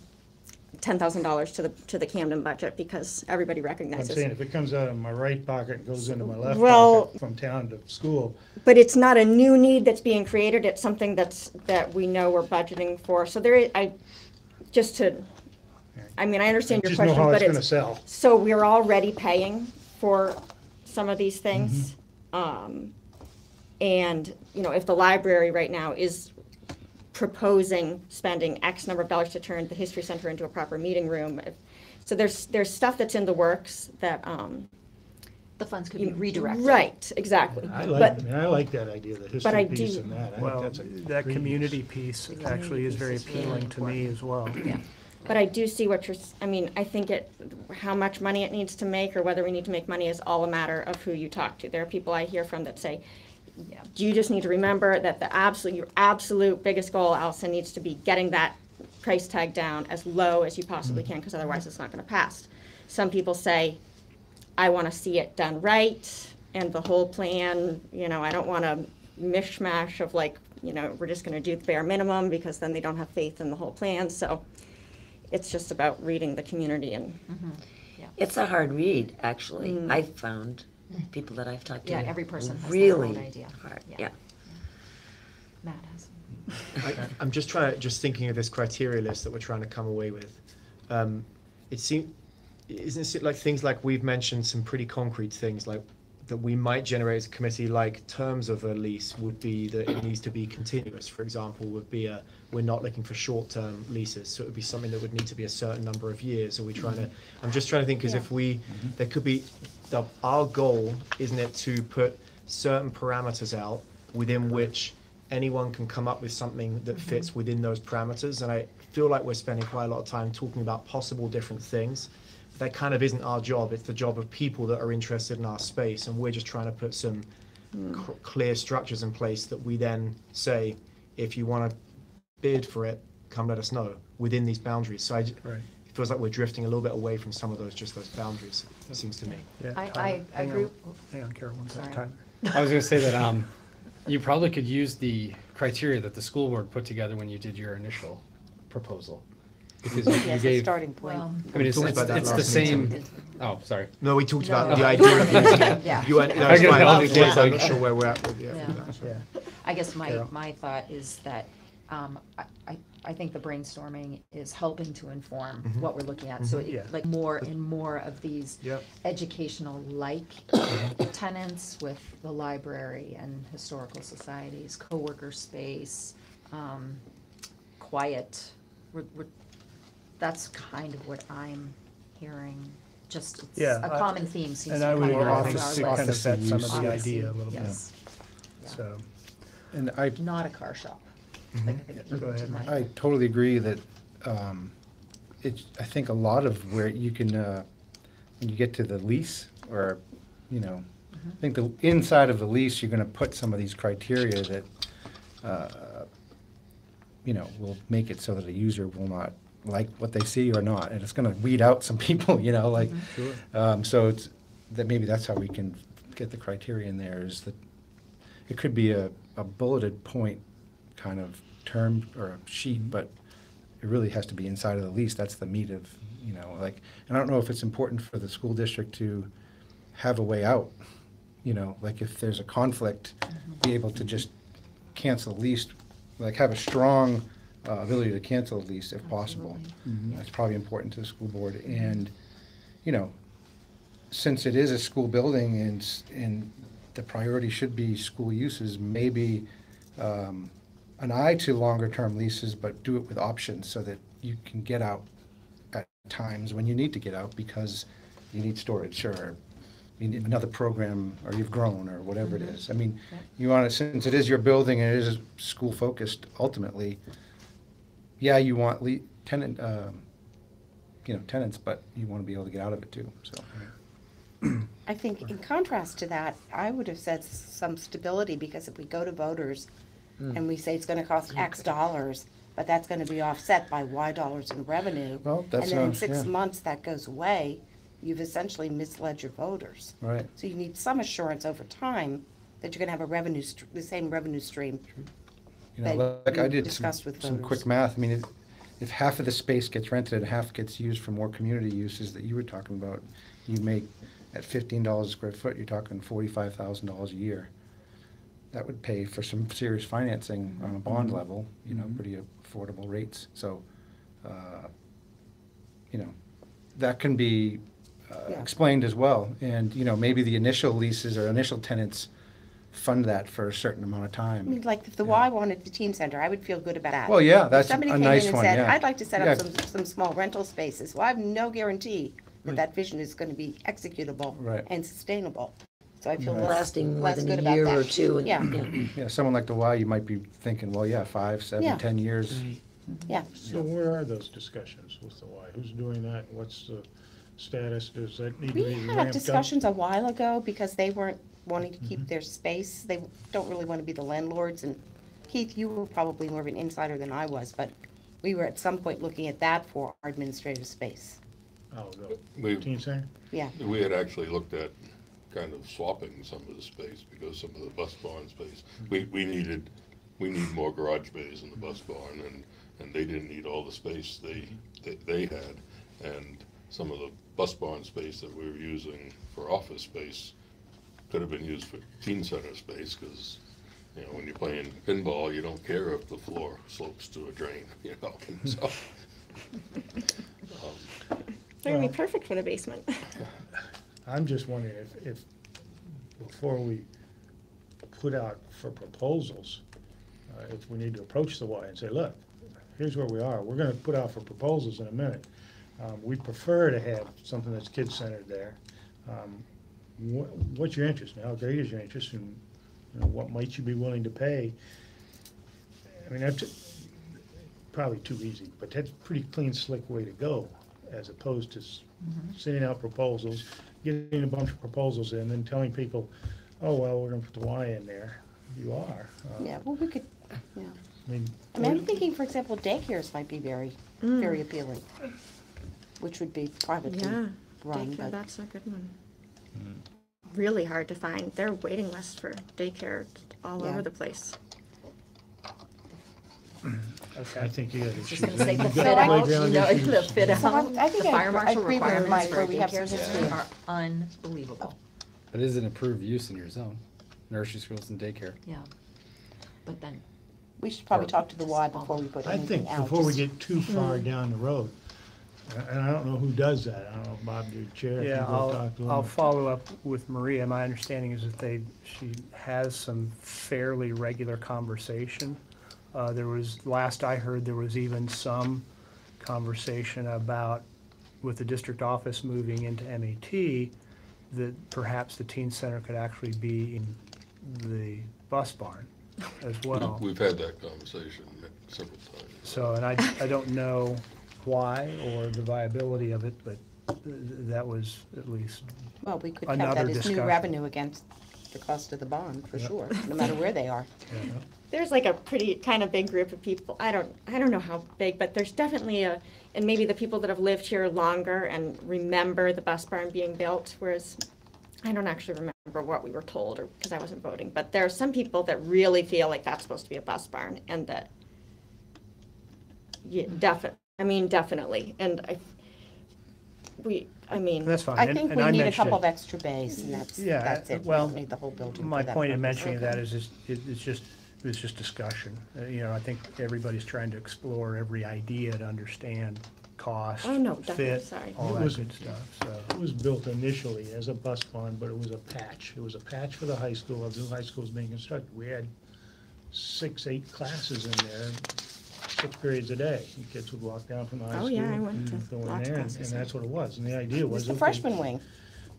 $10,000 to the Camden budget because everybody I'm recognizes. saying if it comes out of my right pocket and goes into my left Well- pocket from town to school, But it's not a new need that's being created, it's something that we know we're budgeting for. So there is, I understand your just know question, how but it's going to sell. so we're already paying for some of these things. And, if the library right now is proposing spending X number of dollars to turn the History Center into a proper meeting room, so there's stuff that's in the works that, The funds could be redirected. right, exactly. I But- like that idea, the But I history piece do- and that. I think Well, that's a that great community use. piece The actually is community very piece is really appealing to me important. as well. Yeah. But I do see what I think how much money it needs to make, or whether we need to make money, is all a matter of who you talk to. There are people I hear from that say, you just need to remember that your absolute biggest goal, Allison, needs to be getting that price tag down as low as you possibly can, because otherwise it's not going to pass. Some people say, I want to see it done right, and the whole plan, I don't want a mishmash of we're just going to do the bare minimum, because then they don't have faith in the whole plan. So it's just about reading the community and. It's a hard read, actually. I've found people that I've talked to. Yeah, every person has their really own idea. hard. Yeah. Yeah. Matt has. I'm just thinking of this criteria list that we're trying to come away with. Isn't it like things like we've mentioned some pretty concrete things like that we might generate as a committee, like terms of a lease would be that it needs to be continuous, for example, would be we're not looking for short-term leases, so it would be something that would need to be a certain number of years. Are we trying to, I'm just trying to think, because if there could be, our goal, isn't it, to put certain parameters out within which anyone can come up with something that fits within those parameters, and I feel like we're spending quite a lot of time talking about possible different things. That kind of isn't our job. It's the job of people that are interested in our space, and we're just trying to put some clear structures in place that we then say, if you want to bid for it, come let us know within these boundaries. So it feels like we're drifting a little bit away from some of those boundaries, it seems to me. Yeah, I Tyler, hang agree. on. Hang on, Carol, one second. Sorry. Tyler. I was going to say that you probably could use the criteria that the school board put together when you did your initial proposal. Because you Yes, a gave, starting point. Well, I mean, it's We talked about that the last same, meeting. oh, sorry. No, we talked about No. the idea of using it. Yeah. You went, no, I it's get fine. it. I think Yeah. I'm not sure where we're at with it. Yeah. Yeah. I guess Carol. my thought is that I think the brainstorming is helping to inform what we're looking at. So Yeah. like more and more of these Yep. educational-like tenants with the library and historical societies, co-worker space, quiet. That's kind of what I'm hearing. Just it's Yeah, a common theme seems And to I come would across agree, in office our to kind of list. set some of the Office, idea a little bit, yes. Yeah. so. And I Not a car shop. Like, I think it Go ahead, might- I totally agree that I think a lot of where you can, when you get to the lease, or, I think the inside of the lease, you're gonna put some of these criteria that, will make it so that a user will not like what they see or not, and it's gonna weed out some people, so it's, that maybe that's how we can get the criteria in there, is that it could be a bulleted point kind of term or a sheet, but it really has to be inside of the lease. That's the meat of, and I don't know if it's important for the school district to have a way out, like if there's a conflict, be able to just cancel the lease, like have a strong ability to cancel the lease if possible. That's probably important to the school board. And, since it is a school building and the priority should be school uses, maybe an eye to longer-term leases, but do it with options so that you can get out at times when you need to get out because you need storage or you need another program or you've grown or whatever it is. I mean, you want to, since it is your building and it is school-focused ultimately, yeah, you want tenants, but you want to be able to get out of it too, so. I think in contrast to that, I would have said some stability, because if we go to voters and we say it's gonna cost X dollars, but that's gonna be offset by Y dollars in revenue, Well, and that's then in not- 6 yeah. months that goes away, you've essentially misled your voters. Right. So you need some assurance over time that you're gonna have a revenue, the same revenue stream. You know, that like I you did discussed with some voters. quick math. I mean, if half of the space gets rented and half gets used for more community uses that you were talking about, you make, at $15 a square foot, you're talking $45,000 a year. That would pay for some serious financing on a bond level, you know, pretty affordable rates. So, you know, that can be Yeah. explained as well. And, you know, maybe the initial leases or initial tenants fund that for a certain amount of time. I mean, like, if the Yeah. Y wanted the teen center, I would feel good about that. Well, yeah, that's If somebody a came nice in and one, said, yeah. I'd like to set Yeah. up some small rental spaces, well, I have no guarantee that that vision is gonna be executable Right. and sustainable. So I feel Right. less, Lasting more less than good a about year that. or two. And, Yeah. Yeah, someone like the Y, you might be thinking, well, yeah, 5, 7, Yeah. 10 years. Yeah. So where are those discussions with the Y? Who's doing that? What's the status? Does that need to We be had ramped up? discussions a while ago because they weren't wanting to keep their space. They don't really want to be the landlords. And Keith, you were probably more of an insider than I was, but we were at some point looking at that for our administrative space. Oh, We- the teen center? Yeah. We had actually looked at kind of swapping some of the space because some of the bus barn space, we need more garage bays in the bus barn, and they didn't need all the space they had. And some of the bus barn space that we were using for office space could have been used for teen center space, because, you know, when you're playing pinball, you don't care if the floor slopes to a drain, you know, and so. That would be Well- perfect for the basement. I'm just wondering if, before we put out for proposals, if we need to approach the Y and say, look, here's where we are. We're gonna put out for proposals in a minute. We prefer to have something that's kid-centered there. What's your interest? How great is your interest, and you know, what might you be willing to pay? I mean, that's probably too easy, but that's a pretty clean, slick way to go, as opposed to sending out proposals, getting a bunch of proposals in, then telling people, oh, well, we're gonna put the Y in there. You are. Yeah, well, we could, yeah. I mean, I mean, I'm thinking, for example, daycares might be very appealing, which would be privately Yeah, run, daycare, but that's a good one. Really hard to find. There are waiting lists for daycare all Yeah. over the place. I think you got Just issues. gonna say the You've fit got out, playground you know, issues. the fit out, So I think the I fire marshal agree with requirements Mike for where we have daycare some center history. are unbelievable. It is an approved use in your zone, nursery schools and daycare. Yeah. But then, we should probably talk to the Y before we put I anything think out. before we just- get too far down the road, and I don't know who does that. I don't know if Bob, your chair, if you Yeah, go talk to him. I'll follow up with Maria. My understanding is that she has some fairly regular conversation. There was, last I heard, there was even some conversation about, with the district office moving into MAT, that perhaps the teen center could actually be in the bus barn as well. We've had that conversation several times. So, and I don't know why or the viability of it, but that was at least, Well, we could count another that as new discussion. revenue against the cost of the bond, for sure, no matter where they are. you know. There's like a pretty kind of big group of people. I don't know how big, but there's definitely and maybe the people that have lived here longer and remember the bus barn being built, whereas I don't actually remember what we were told, or because I wasn't voting, but there are some people that really feel like that's supposed to be a bus barn, and that, yeah, definitely, and I mean. That's fine. I And- think and we I need a mentioned couple it. of extra bays, and that's Yeah, it. We well, don't need the whole building My for that point in purpose. mentioning that is it's just discussion. You know, I think everybody's trying to explore every idea to understand cost, Oh, no, definitely, fit, sorry. all It that was- good stuff, so. It was built initially as a bus barn, but it was a patch. It was a patch for the high school, as the high school was being constructed. We had 6, 8 classes in there, 6 periods a day. The kids would walk down from the high Oh, school. yeah, I went to Go in lots of there, and classes. that's what it was. And the idea It was, was the okay, freshman wing.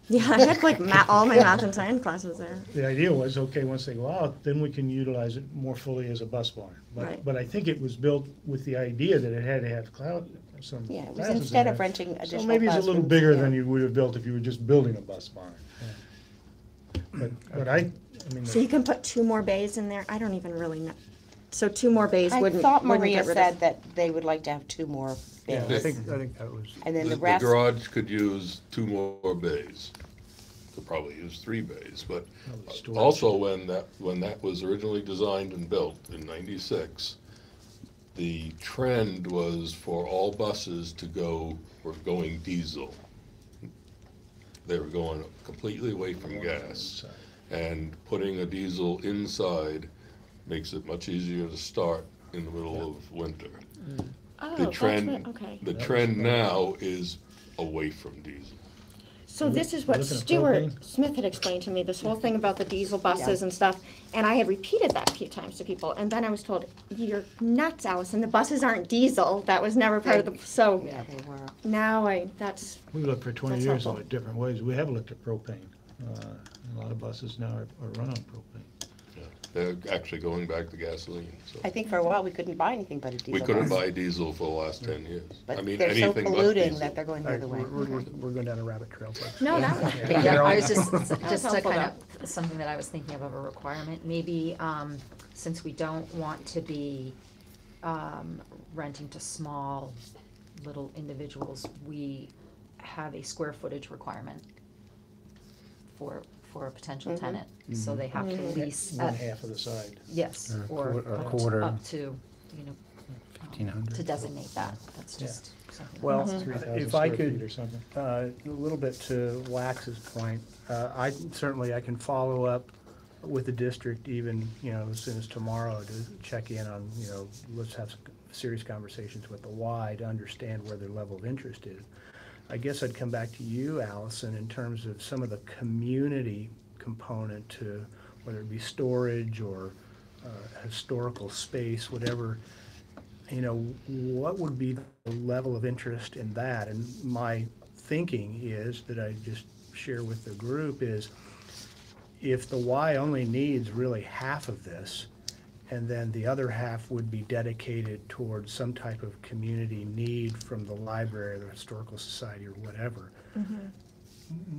Yeah, I had like all my math and science classes there. the idea was, okay, once they go out, then we can utilize it more fully as a bus barn. Right. But I think it was built with the idea that it had to have some Yeah, it was classes in instead there. of renting additional So maybe it's a little classrooms, bigger yeah. than you would have built if you were just building a bus barn. But I mean. So you can put 2 more bays in there? I don't even really know. So 2 more bays I wouldn't, thought wouldn't Maria get rid said of. that they would like to have 2 more I bays. think that was, And then the The rest, garage could use 2 more bays. Could probably use 3 bays, but Probably storage. also when that was originally designed and built in '96, the trend was for all buses were going diesel. They were going completely away from gas. And putting a diesel inside makes it much easier to start in the middle of winter. Oh, The that's trend, what, okay. the trend now is away from diesel. So this is what Looking at Stuart propane? Smith had explained to me, this whole thing about the diesel buses and stuff. And I had repeated that a few times to people. And then I was told, you're nuts, Allison, the buses aren't diesel. That was never part of the, so yeah, they were. now that's, We looked for 20 That's years helpful. at different ways. We have looked at propane. A lot of buses now are run on propane. They're actually going back to gasoline, so. I think for a while, we couldn't buy anything but a diesel We couldn't bus. buy diesel for the last 10 years. I But mean, they're so anything but polluting diesel. that they're going the all other right, way. we're going down a rabbit trail, folks. no, that was. Yeah, I was just to helpful, kind of, something that I was thinking of a requirement, maybe, since we don't want to be, renting to small, little individuals, we have a square footage requirement for a potential tenant, so they have to lease One at, half of the side. yes, Or or a up quarter. to, you know, 1,500. to designate that, that's just something. Well, 3,000 if I square feet could, or something. a little bit to Wax's point, I can follow up with the district even, as soon as tomorrow to check in on, let's have some serious conversations with the Y to understand where their level of interest is. I guess I'd come back to you, Allison, in terms of some of the community component to whether it be storage or historical space, whatever. What would be the level of interest in that? And my thinking is that I just share with the group is if the Y only needs really half of this, and then the other half would be dedicated towards some type of community need from the library or the historical society or whatever,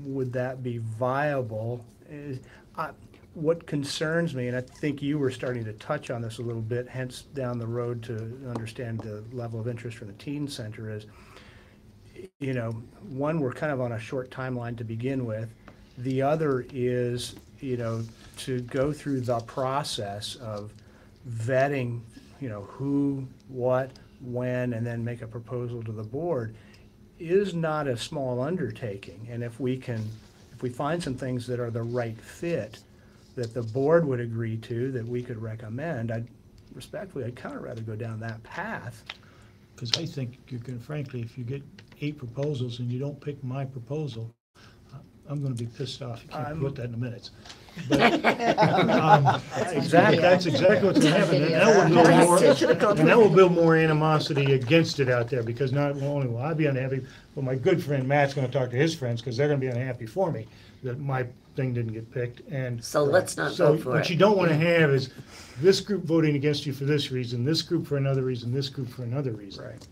would that be viable? What concerns me, and I think you were starting to touch on this a little bit, hence down the road to understand the level of interest from the teen center is, one, we're kind of on a short timeline to begin with. The other is, to go through the process of vetting, who, what, when, and then make a proposal to the board is not a small undertaking. And if we find some things that are the right fit, that the board would agree to, that we could recommend, I'd kind of rather go down that path. Because I think you can, frankly, if you get 8 proposals and you don't pick my proposal, I'm gonna be pissed off. You can't put that in the minutes. But, Exactly. That's exactly what's gonna happen. And that will build more animosity against it out there, because not only will I be unhappy, but my good friend Matt's gonna talk to his friends, because they're gonna be unhappy for me that my thing didn't get picked, and. So let's not So vote for what it. you don't wanna have is this group voting against you for this reason, this group for another reason, this group for another reason. Right.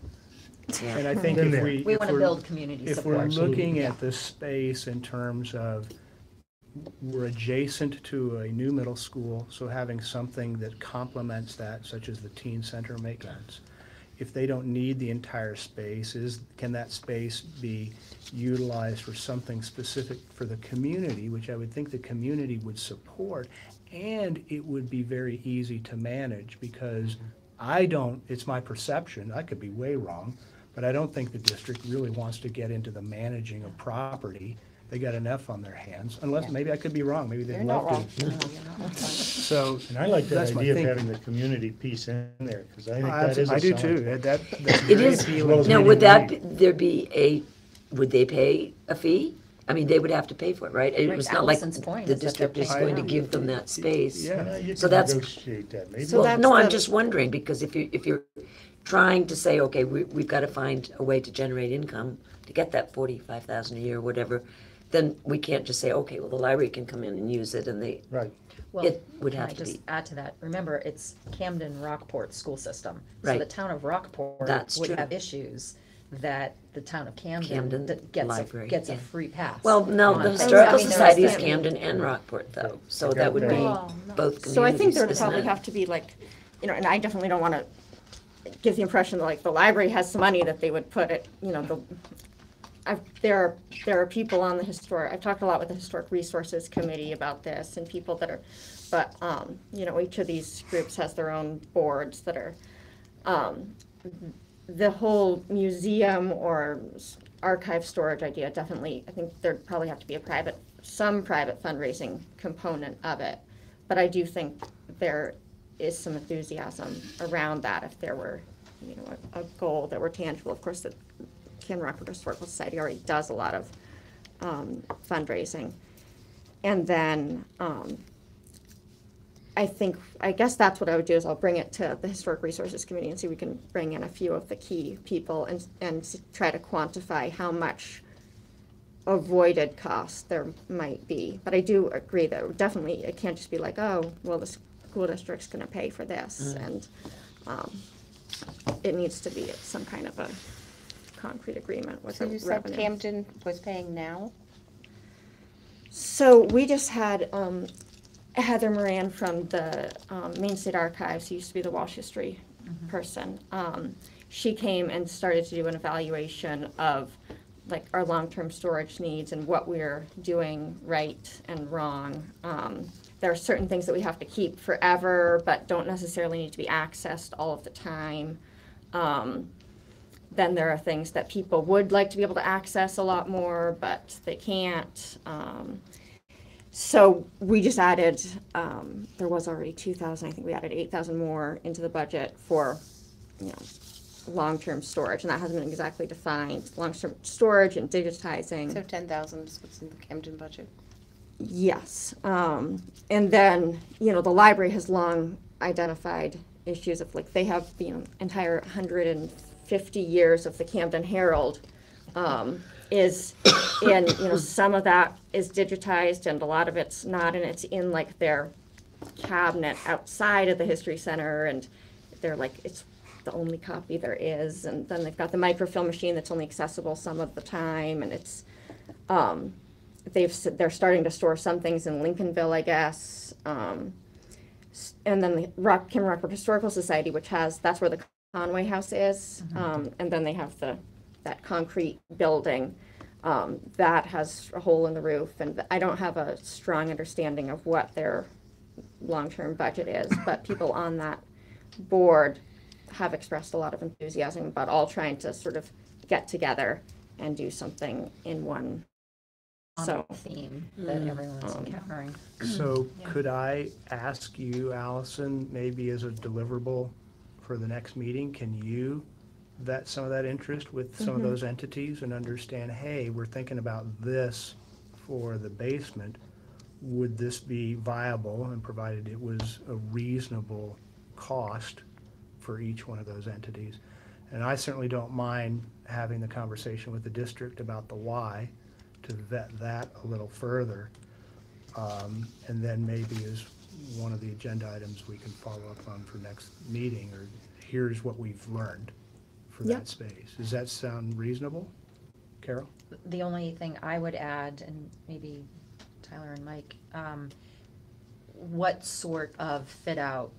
Yeah. And I think Been if there. we. We if want to we're- build community If we're support. looking Yeah. at this space in terms of, we're adjacent to a new middle school, so having something that complements that, such as the teen center, makes sense. If they don't need the entire space, can that space be utilized for something specific for the community, which I would think the community would support, and it would be very easy to manage, because it's my perception, I could be way wrong, but I don't think the district really wants to get into the managing of property they got enough on their hands, unless, Yeah. maybe I could be wrong, maybe they'd You're not love wrong. to. No, you're not. So. And I like that that's my idea of thinking. having the community piece in there, because I think I that is a do selling too, point. that's It very is, appealing. now, meeting would that, need. there be would they pay a fee? I mean, they would have to pay for it, right? It's not like Allison's point the is that district they're is paying going to now. give them that space. Yeah. You So can that's- negotiate that, maybe. So Well, that's no, I'm the- just wondering, because if you're trying to say, okay, we've got to find a way to generate income to get that 45,000 a year or whatever, then we can't just say, okay, well, the library can come in and use it, and Right. Well, it would can have I to just be. add to that? Remember, it's Camden Rockport school system. So Right. the town of Rockport That's would true. have issues that the town of Camden Camden gets Library, a yeah. free pass. Well, no, on the it. Historical I mean, there Society is is- Camden and Rockport, though, so Okay. that would be Oh, no. both communities, So I think there would isn't probably it? have to be like, and I definitely don't want to give the impression that like the library has some money that they would put it, there are people on the I've talked a lot with the Historic Resources Committee about this and people that are, but, each of these groups has their own boards that are, the whole museum or archive storage idea, definitely, I think there'd probably have to be some private fundraising component of it. But I do think there is some enthusiasm around that if there were, a goal that were tangible. Of course, the Camden Rockport Historical Society already does a lot of fundraising. And then I guess that's what I would do is I'll bring it to the Historic Resources Committee and see if we can bring in a few of the key people and try to quantify how much avoided cost there might be. But I do agree that definitely it can't just be like, oh, well, the school district's going to pay for this. And it needs to be some kind of a concrete agreement with So the you said revenue. Camden was paying now? So we just had Heather Moran from the Maine State Archives, who used to be the Walsh History person. She came and started to do an evaluation of like our long-term storage needs and what we're doing right and wrong. There are certain things that we have to keep forever, but don't necessarily need to be accessed all of the time. Then there are things that people would like to be able to access a lot more, but they can't. So we just added, there was already 2,000, I think we added 8,000 more into the budget for, long-term storage, and that hasn't been exactly defined. Long-term storage and digitizing. So 10,000 is what's in the Camden budget? Yes. And then, the library has long identified issues of like, they have the entire 150 years of the Camden Herald is in, some of that is digitized and a lot of it's not, and it's in like their cabinet outside of the History Center, and they're like, it's the only copy there is. And then they've got the microfilm machine that's only accessible some of the time, and it's, they're starting to store some things in Lincolnville, I guess. And then the Camden Rockport Historical Society, that's where the Conway House is. And then they have that concrete building that has a hole in the roof. And I don't have a strong understanding of what their long-term budget is, but people on that board have expressed a lot of enthusiasm about all trying to sort of get together and do something in one. On So, the theme that everyone's encountering. So Yeah. could I ask you, Allison, maybe as a deliverable for the next meeting, can you vet some of that interest with some of those entities and understand, hey, we're thinking about this for the basement. Would this be viable, and provided it was a reasonable cost for each one of those entities? And I certainly don't mind having the conversation with the district about the why, to vet that a little further. And then maybe as one of the agenda items we can follow up on for next meeting, or here's what we've learned for Yeah. that space. Does that sound reasonable, Carol? The only thing I would add, and maybe Tyler and Mike, what sort of fit out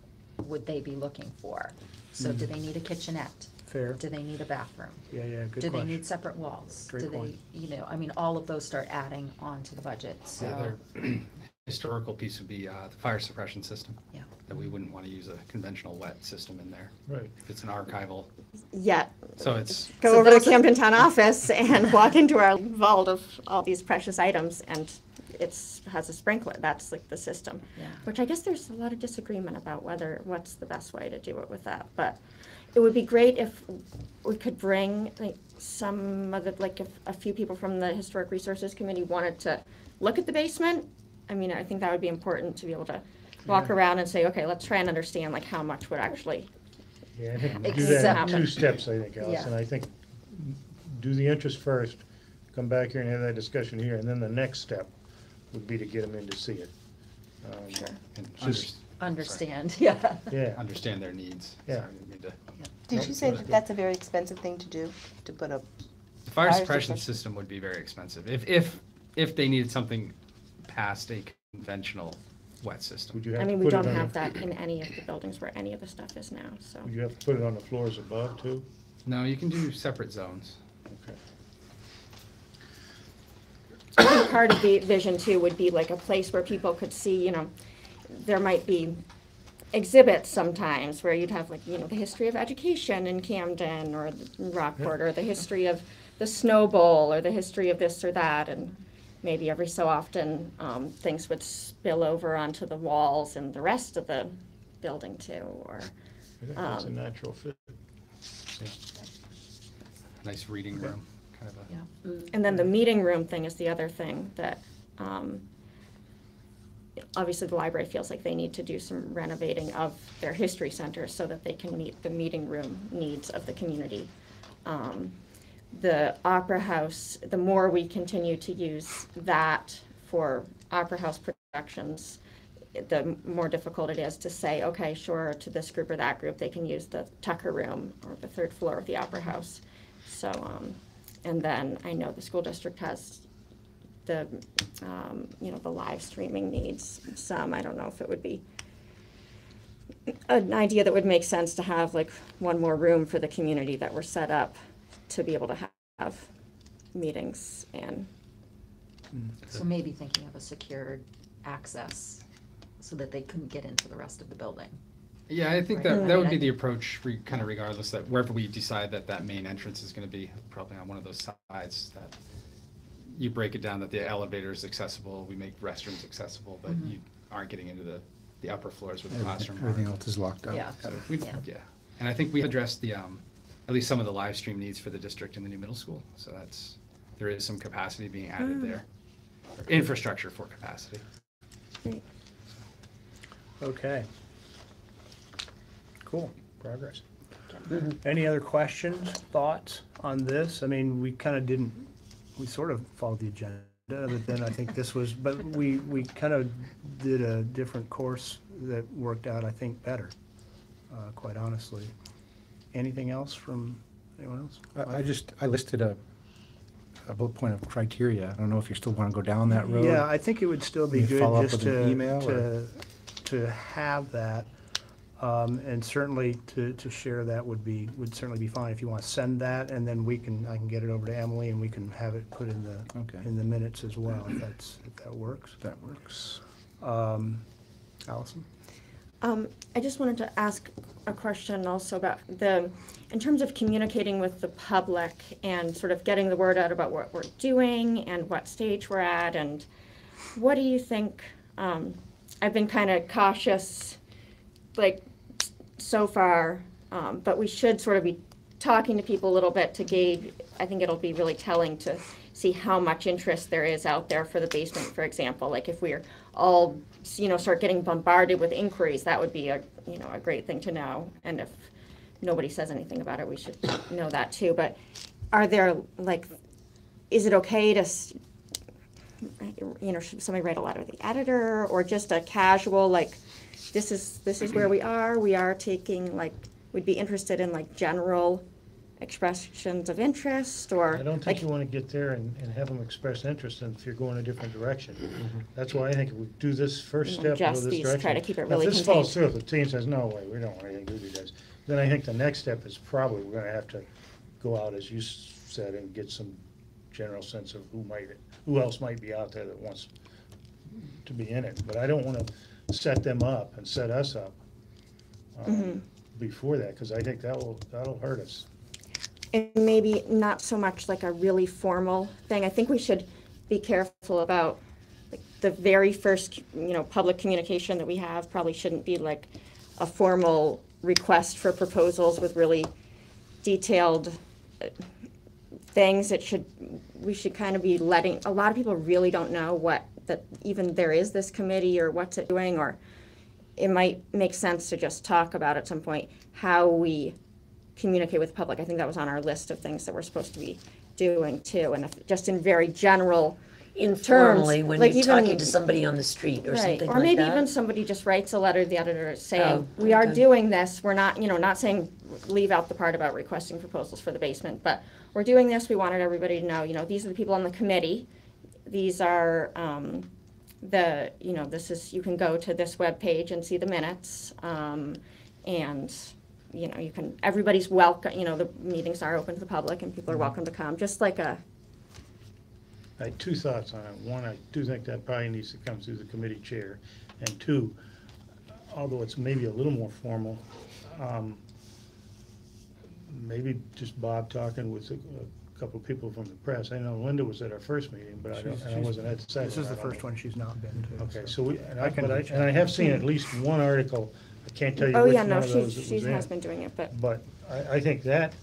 would they be looking for? So do they need a kitchenette? Fair? Do they need a bathroom? Yeah, good Do they question. need separate walls? Great Do they, point. all of those start adding on to the budget, so. Yeah, historical piece would be the fire suppression system. Yeah. That we wouldn't want to use a conventional wet system in there. Right. If it's an archival, Yet, so it's, go So over to those are- Camden Town office and walk into our vault of all these precious items, and has a sprinkler. That's like the system. Yeah. Which I guess there's a lot of disagreement about what's the best way to do it with that. But it would be great if we could bring like some of the, like if a few people from the Historic Resources Committee wanted to look at the basement. I mean, I think that would be important to be able to walk around and say, okay, let's try and understand like how much would actually. Yeah, I think do Except- that in two steps, I think, Allison. Yeah. I think do the interest first, come back here and have that discussion here, and then the next step would be to get them in to see it. Sure. and Just- Understand, yeah. Yeah, understand their needs. Yeah. Sorry, I didn't mean to- Did Nope, you say that's that good. that's a very expensive thing to do, to put a, The fire Fire suppression suppression. system would be very expensive. If they needed something past a conventional wet system. would you have I to mean, we put it don't on have the- that in any of the buildings where any of the stuff is now, so. Would you have to put it on the floors above too? No, you can do separate zones. Okay. I think part of the vision too would be like a place where people could see, there might be exhibits sometimes where you'd have like, the history of education in Camden or Rockport, or the history of the Snow Bowl, or the history of this or that, and maybe every so often, things would spill over onto the walls and the rest of the building too, or, I think that's a natural fit. Nice reading room, kind of a. Yeah. and then the meeting room thing is the other thing that, obviously the library feels like they need to do some renovating of their history center so that they can meet the meeting room needs of the community. The Opera House, the more we continue to use that for Opera House productions, the more difficult it is to say, okay, sure, to this group or that group, they can use the Tucker Room or the third floor of the Opera House. So, and then I know the school district has the, the live streaming needs some. I don't know if it would be an idea that would make sense to have like one more room for the community that we're set up to be able to have meetings and. So maybe thinking of a secured access so that they couldn't get into the rest of the building. Yeah, I think Right. that would I be mean, the approach, kind of regardless, that wherever we decide that main entrance is going to be, probably on one of those sides, that you break it down that the elevator is accessible, we make restrooms accessible, but you aren't getting into the upper floors with the classroom. Everything else is locked up. Yeah. So we, Yeah. yeah, and I think we addressed the, at least some of the live stream needs for the district in the new middle school, so there is some capacity being added there, or infrastructure for capacity. Okay. Cool, progress. Any other questions, thoughts on this? I mean, we sort of followed the agenda, but then I think this was, but we kind of did a different course that worked out, I think, better, quite honestly. Anything else from anyone else? I listed a bullet point of criteria. I don't know if you still want to go down that road. Yeah, I think it would still be Can you follow good up just with an email, or? to have that. And certainly to share that would certainly be fine if you want to send that, and then I can get it over to Emily and we can have it put in the minutes as well, if that works. That works. Allison? I just wanted to ask a question also about in terms of communicating with the public and sort of getting the word out about what we're doing and what stage we're at, and what do you think, I've been kind of cautious, like, so far, but we should sort of be talking to people a little bit to gauge. I think it'll be really telling to see how much interest there is out there for the basement, for example. Like if we're all, start getting bombarded with inquiries, that would be a great thing to know. And if nobody says anything about it, we should know that too. But are there, is it okay to, should somebody write a letter to the editor, or just a casual, this is where we are taking, we'd be interested in general expressions of interest, or I don't think you want to get there and have them express interest if you're going a different direction. That's why I think if we do this first step, go just this these, direction. try to keep it Now, really if this falls contained. through, if the team says, no way, we don't want anything to do with this, then I think the next step is probably we're going to have to go out, as you said, and get some general sense of who else might be out there that wants to be in it, but I don't want to set them up and set us up before that, because I think that'll hurt us. And maybe not so much like a really formal thing. I think we should be careful about like the very first, public communication that we have probably shouldn't be like a formal request for proposals with really detailed things. We should kind of be letting, a lot of people really don't know that even there is this committee or what's it doing, or it might make sense to just talk about at some point how we communicate with the public. I think that was on our list of things that we're supposed to be doing too, and just in very general Informally, terms, when like you're even- talking to somebody on the street or right, something or like maybe that. even somebody just writes a letter to the editor saying, Oh, we are okay. doing this, we're not, not saying, leave out the part about requesting proposals for the basement, but we're doing this, we wanted everybody to know, these are the people on the committee, these are, this is, you can go to this webpage and see the minutes, and, you can, everybody's welcome, the meetings are open to the public and people are welcome to come, just like a, I had two thoughts on it. One, I do think that probably needs to come through the committee chair. And two, although it's maybe a little more formal, maybe just Bob talking with a couple of people from the press. I know Linda was at our first meeting, but I wasn't at the second. This is the I don't first know. one she's not been to. Okay, so. and I can reach out. I have seen at least one article. I can't tell you oh which yeah, one no, of those she it was has in. been doing it, but. But I think that,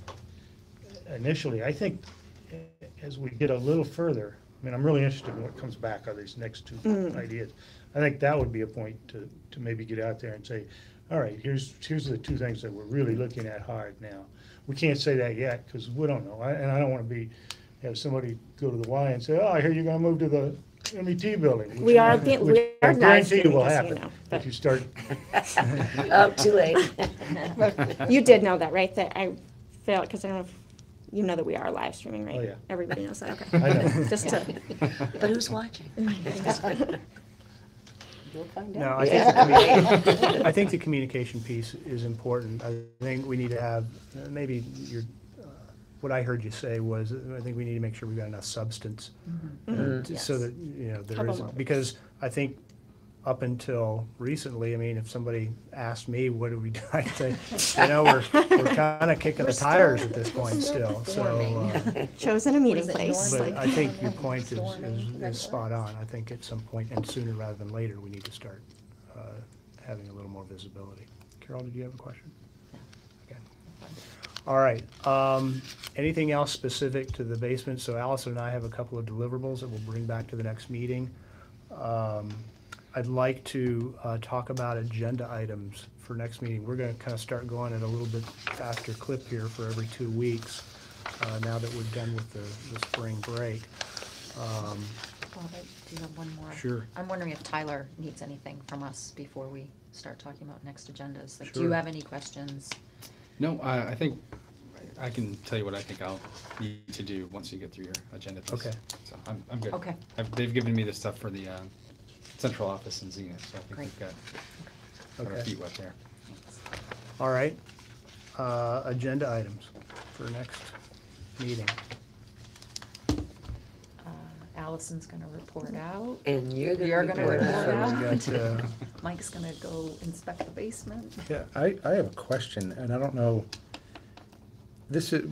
initially, I think as we get a little further, I mean, I'm really interested in what comes back of these next two ideas. I think that would be a point to maybe get out there and say, all right, here's the two things that we're really looking at hard now. We can't say that yet, because we don't know, and I don't want to have somebody go to the Y and say, oh, I hear you're gonna move to the MET building. which We are which we are I guarantee you live will streaming, happen but if you start. Oh, too late. you did know that, right? That I failed, because I don't know if you know that we are live streaming, right? Oh, yeah. Everybody knows that, okay. I know. Just to. But who's watching? You'll find No, out. I think the communication piece is important. I think we need to have, maybe what I heard you say was, I think we need to make sure we've got enough substance. So that, there Couple is, more. because I think up until recently, I mean, if somebody asked me, what do we do? I'd say, we're kind of kicking the tires at this point still, so. Chosen a meeting What is it, place. But like- I think your point Storming is spot on. I think at some point, and sooner rather than later, we need to start having a little more visibility. Carol, did you have a question? Okay. All right. Anything else specific to the basement? So Allison and I have a couple of deliverables that we'll bring back to the next meeting. I'd like to talk about agenda items for next meeting. We're going to kind of start going at a little bit faster clip here for every 2 weeks, now that we're done with the spring break. Bob, I do have one more. Sure. I'm wondering if Tyler needs anything from us before we start talking about next agendas. Like, do you Sure. have any questions? No, I think I can tell you what I think I'll need to do once you get through your agenda piece. Okay. So I'm good. Okay. They've given me the stuff for the central office in Zenith, so I think Great. we've got our Okay. feet wet there. All right. Agenda items for next meeting. Allison's gonna report out. And you're You're gonna gonna report report out. So we got, Mike's gonna go inspect the basement. Yeah, I have a question, and I don't know,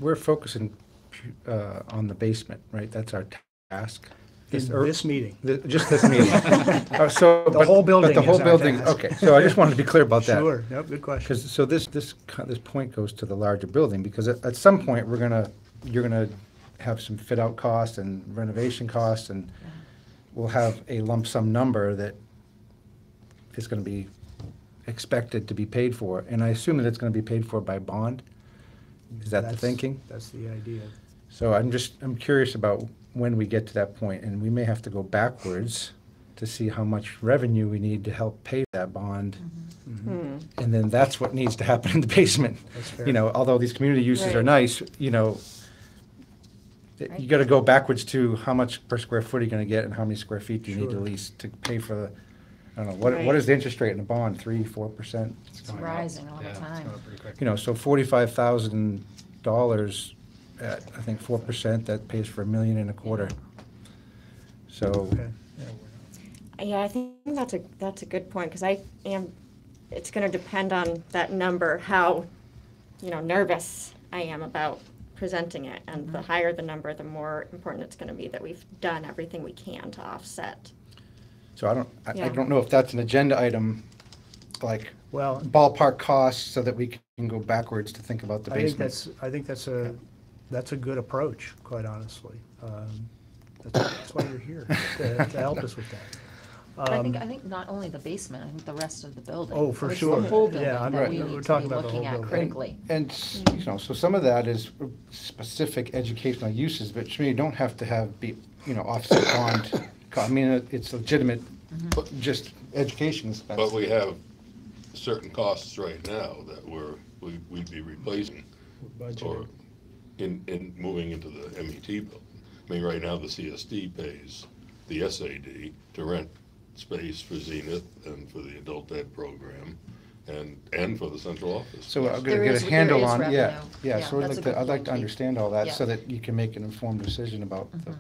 we're focusing on the basement, right? That's our task. in this meeting. Just this meeting. The whole building But the whole is our building, task. okay, so I just wanted to be clear about that. Sure, nope, good question. Because, so this point goes to the larger building, because at some point, you're gonna have some fit-out costs and renovation costs, and we'll have a lump sum number that is gonna be expected to be paid for, and I assume that it's gonna be paid for by bond? Is that the That's- thinking? That's the idea. So I'm curious about when we get to that point, and we may have to go backwards to see how much revenue we need to help pay that bond. And then that's what needs to happen in the basement. That's fair. Although these community uses are Right. nice, you gotta go backwards to how much per square foot are you gonna get and how many square feet do you need to Sure. lease to pay for the, I don't know, what Right. is the interest rate in a bond, 3-4%? It's going up. rising all Yeah, the it's time. going up pretty quick. So $45,000 at, I think, 4%, that pays for $1.25 million. So, Okay. Yeah, I think that's a good point, because it's gonna depend on that number, how, nervous I am about presenting it. And the higher the number, the more important it's gonna be that we've done everything we can to offset. So I Yeah. don't know if that's an agenda item, like Well, ballpark costs, so that we can go backwards to think about the I think basement. that's a good approach, quite honestly. That's why you're here, to help us with that. But I think not only the basement, I think the rest of the building. Oh, for It's sure. the whole building Yeah, I'm that right. we We're need to be talking about the looking whole at building. critically. And, so some of that is specific educational uses, but you don't have to be, offset bond. I mean, it's legitimate, just education expense. But we have certain costs right now that we'd be replacing or in moving into the MET building. I mean, right now, the CSD pays the SAD to rent space for Zenith and for the adult ed program and for the central office. So I'm There gonna get is- a handle there is on, revenue. yeah. Yeah, So that's a good I'd like point, to Keith. understand all that, Yeah. so that you can make an informed decision about the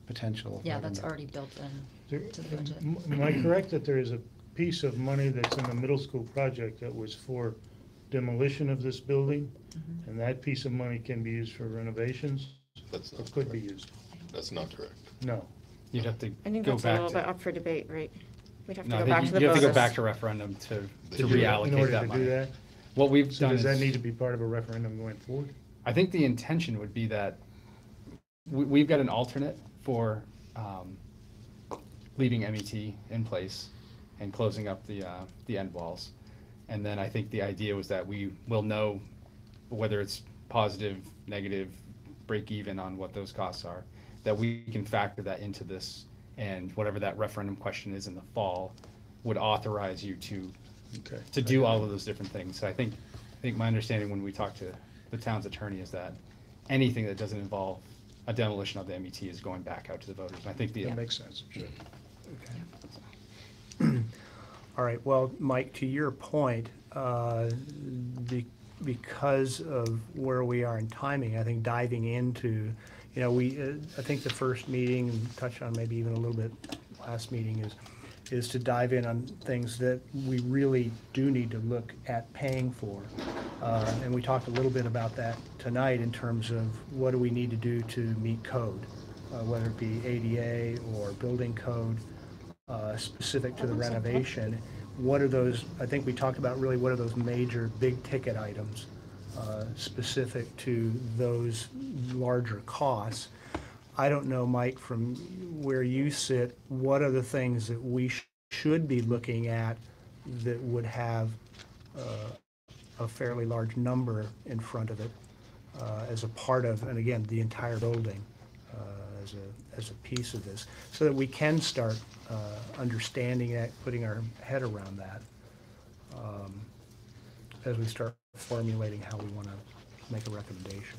potential. Yeah, that's revenue. already built in There- to the budget. Am I correct that there is a piece of money that's in the middle school project that was for demolition of this building? And that piece of money can be used for renovations, That's or not could be correct. used? That's not correct. No. You'd have to I think go that's a back little bit to, up for debate, right? We'd have to no, I go back think to the you have to go voters. back to referendum to In reallocate In order that to do money. that? What we've So done does that is, need to be part of a referendum going forward? I think the intention would be that we've got an alternate for leaving MET in place and closing up the end walls. And then I think the idea was that we will know whether it's positive, negative, break even on what those costs are, that we can factor that into this, and whatever that referendum question is in the fall would authorize you to do all of those different things. So I think my understanding when we talk to the town's attorney is that anything that doesn't involve a demolition of the MET is going back out to the voters. And I think That makes sense. Sure. All right, well, Mike, to your point, because of where we are in timing, I think diving into, I think the first meeting, and touched on maybe even a little bit last meeting, is to dive in on things that we really do need to look at paying for. And we talked a little bit about that tonight in terms of what do we need to do to meet code, whether it be ADA or building code. Specific to the renovation, what are those, I think we talked about really what are those major big ticket items specific to those larger costs. I don't know, Mike, from where you sit, what are the things that we should be looking at that would have a fairly large number in front of it as a part of, and again, the entire building as a piece of this, so that we can start understanding that, putting our head around that as we start formulating how we want to make a recommendation.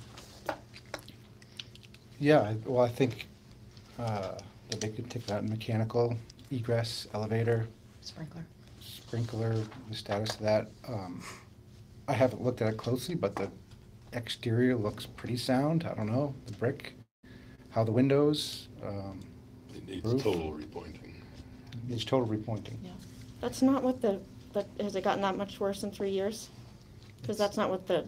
Yeah, well, I think the big ticket out mechanical, egress, elevator, sprinkler, the status of that. I haven't looked at it closely, but the exterior looks pretty sound. I don't know, the brick, how the windows, It needs roof. total repointing. It's total repointing. That's not what has it gotten that much worse in 3 years? Because that's not what the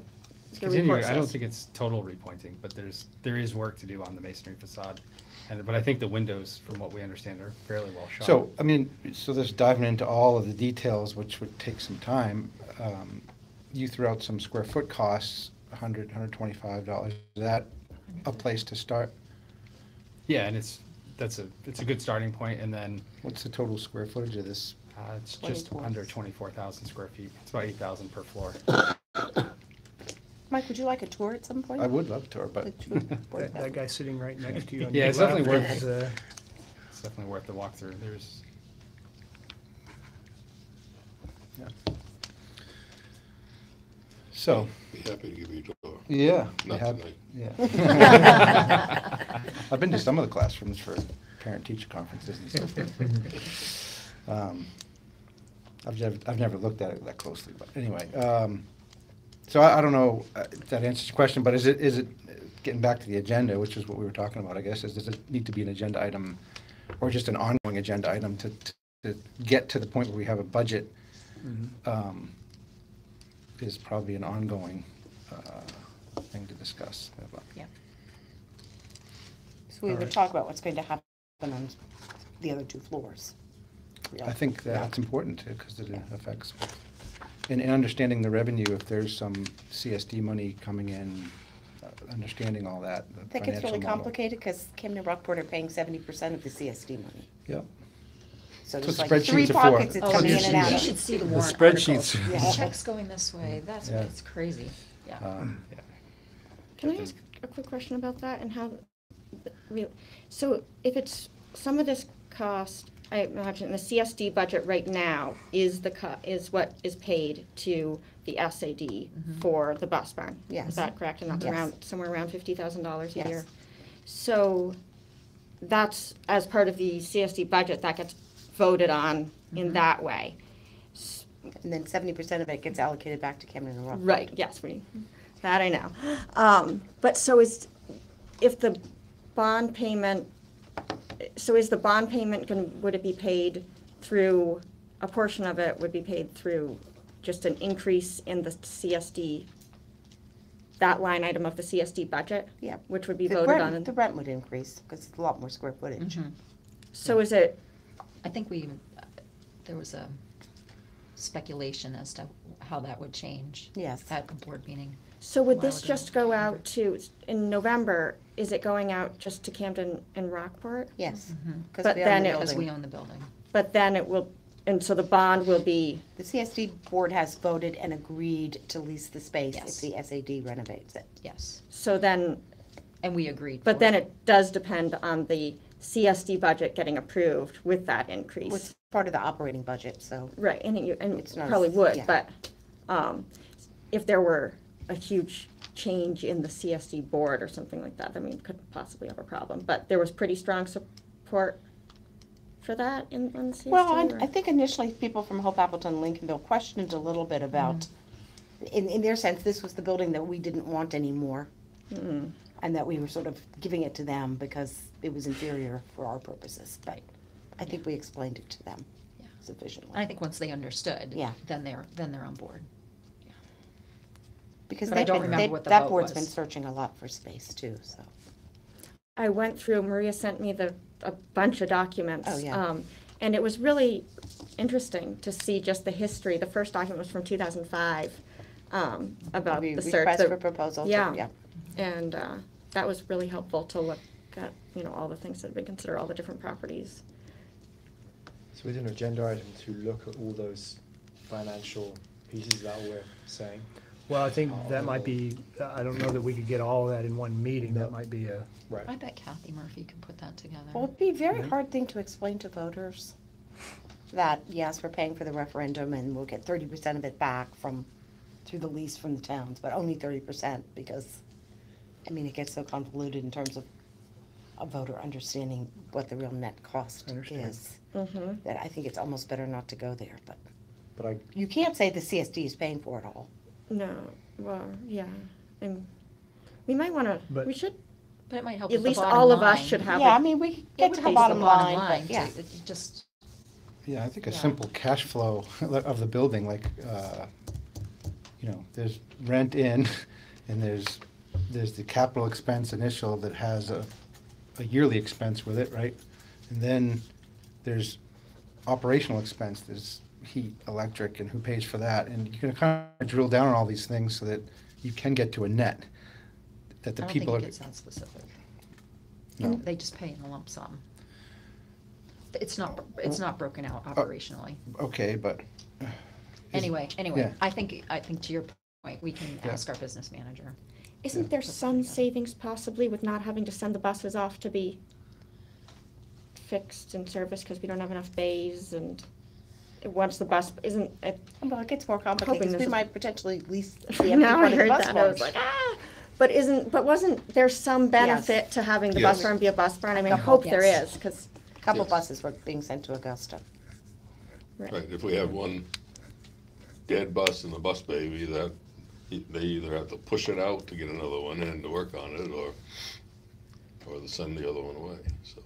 Continuing, report I don't says. think it's total repointing, but there is work to do on the masonry facade. But I think the windows, from what we understand, are fairly well shot. So, I mean, so this diving into all of the details, which would take some time, you threw out some square foot costs, $100, $125. Is that a place to start? Yeah, and it's a good starting point, and then What's the total square footage of this? it's just 24. under 24,000 square feet. It's about 8,000 per floor. Mike, would you like a tour at some point? I would love to, but That guy sitting right next to you on Yeah, your it's definitely left worth is, It's definitely worth the walkthrough. There's so, Be happy to give you a tour. yeah. we Not have- tonight. Yeah. I've been to some of the classrooms for parent-teacher conferences and so forth. I've never looked at it that closely, but anyway. So I don't know if that answers your question, but is it, getting back to the agenda, which is what we were talking about, I guess, does it need to be an agenda item or just an ongoing agenda item to to get to the point where we have a budget is probably an ongoing thing to discuss. Yeah. So we would talk about what's going to happen on the other 2 floors. I think that's important because it affects, and understanding the revenue, if there's some CSD money coming in, understanding all that. I think it's really complicated because Camden Rockport are paying 70% of the CSD money. Yep. So So there's like spreadsheets 3 are for. pockets it's Oh, coming in you and out should, you of. should see the The warrant spreadsheets. articles. Yeah. Checks going this way, that's, Yeah. it's crazy, yeah. Can I ask a quick question about that and how, so if it's, some of this cost, I imagine the CSD budget right now is is what is paid to the SAD for the bus barn? Yes. Is that correct? And that's Yes. around, somewhere around $50,000 a Yes. year? So that's, as part of the CSD budget, that gets voted on in that way? And then 70% of it gets allocated back to Camden and Rockport. Right, yes, that I know. But so if the bond payment, so is the bond payment would it be paid through, a portion of it would be paid through just an increase in the CSD, that line item of the CSD budget? Yeah. Which would be The voted rent- on? The rent would increase because it's a lot more square footage. So is it, I think we, there was a speculation as to how that would change. Yes. At the board meeting. so would while this ago. just go out to, in November, is it going out just to Camden and Rockport? Yes. But Because we own then the it- Because we building. own the building. But then it will, and so the bond will be, The CSD board has voted and agreed to lease the space if Yes. the SAD renovates it. Yes, so then, and we agreed. but for then it does depend on the CSD budget getting approved with that increase. It's part of the operating budget, so. Right, and It's it not probably as- would, yeah. but if there were a huge change in the CSD board or something like that, I mean, could possibly have a problem. But there was pretty strong support for that on the CSD? Well, or- I think initially people from Hope Appleton and Lincolnville questioned a little bit about, in their sense, this was the building that we didn't want anymore. And that we were sort of giving it to them because it was inferior for our purposes. But I think we explained it to them Yeah. sufficiently. And I think once they understood. Yeah. Then they're on board. Because But I they've don't been- remember what the that vote board's been was. searching a lot for space too, so. I went through, Maria sent me a bunch of documents. Oh, yeah. And it was really interesting to see just the history. The first document was from 2005, about We the search. request the- for proposals. Yeah. And that was really helpful to look at, all the things that have been considered, all the different properties. So we did an agenda item to look at all those financial pieces that we're saying. Well, I think that might be, I don't know that we could get all of that in one meeting. That might be a, Right. I bet Kathy Murphy can put that together. Well, it'd be a very hard thing to explain to voters that, yes, we're paying for the referendum and we'll get 30% of it back through the lease from the towns, but only 30% because, I mean, it gets so convoluted in terms of a voter understanding what the real net cost is. That I think it's almost better not to go there, but But I, you can't say the CSD is paying for it all. No, well, yeah. And we might want to, But- we should, But it might help at with the least bottom all of us line. should have Yeah, I a, mean, we It get would to the help with bottom line, but to- yeah. it just, Yeah, I think a Yeah. simple cash flow of the building, like, there's rent in, and there's the capital expense initial that has a yearly expense with it, right? And then there's operational expense, there's heat, electric, and who pays for that? And you can kind of drill down on all these things so that you can get to a net, that I the don't think people it are. gets that specific. No. They just pay in a lump sum. It's not broken out Oh. operationally. Okay, but. Anyway, Yeah. I think to your point, we can Yeah. ask our business manager. isn't there some savings possibly with not having to send the buses off to be fixed and serviced because we don't have enough bays and once the bus, isn't it? Well, it gets more complicated Hoping because we there's- might potentially lease the empty Now part I of the heard bus that, I was barn. like, but wasn't there some benefit to having the bus Yes. barn be a bus barn? I mean, I Couple, hope there yes. is, because, A couple Yes. buses were being sent to Augusta. Right, if we have one dead bus in the bus baby, that, they either have to push it out to get another one in to work on it, or they send the other one away, so.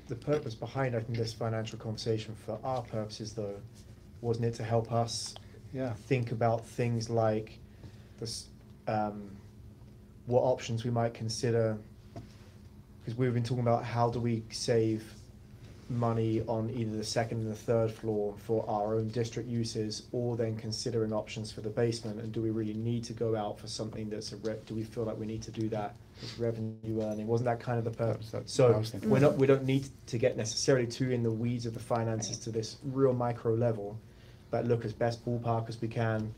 the purpose behind, I think, this financial conversation for our purposes, though, wasn't it to help us Yeah. think about things like this, what options we might consider? Because we've been talking about how do we save money on either the second and the third floor for our own district uses, or then considering options for the basement, and do we really need to go out for something that's do we feel like we need to do that as revenue earning? Wasn't that kind of the purpose? That's what I So was thinking. we don't need to get necessarily too in the weeds of the finances to this real micro level, but look as best ballpark as we can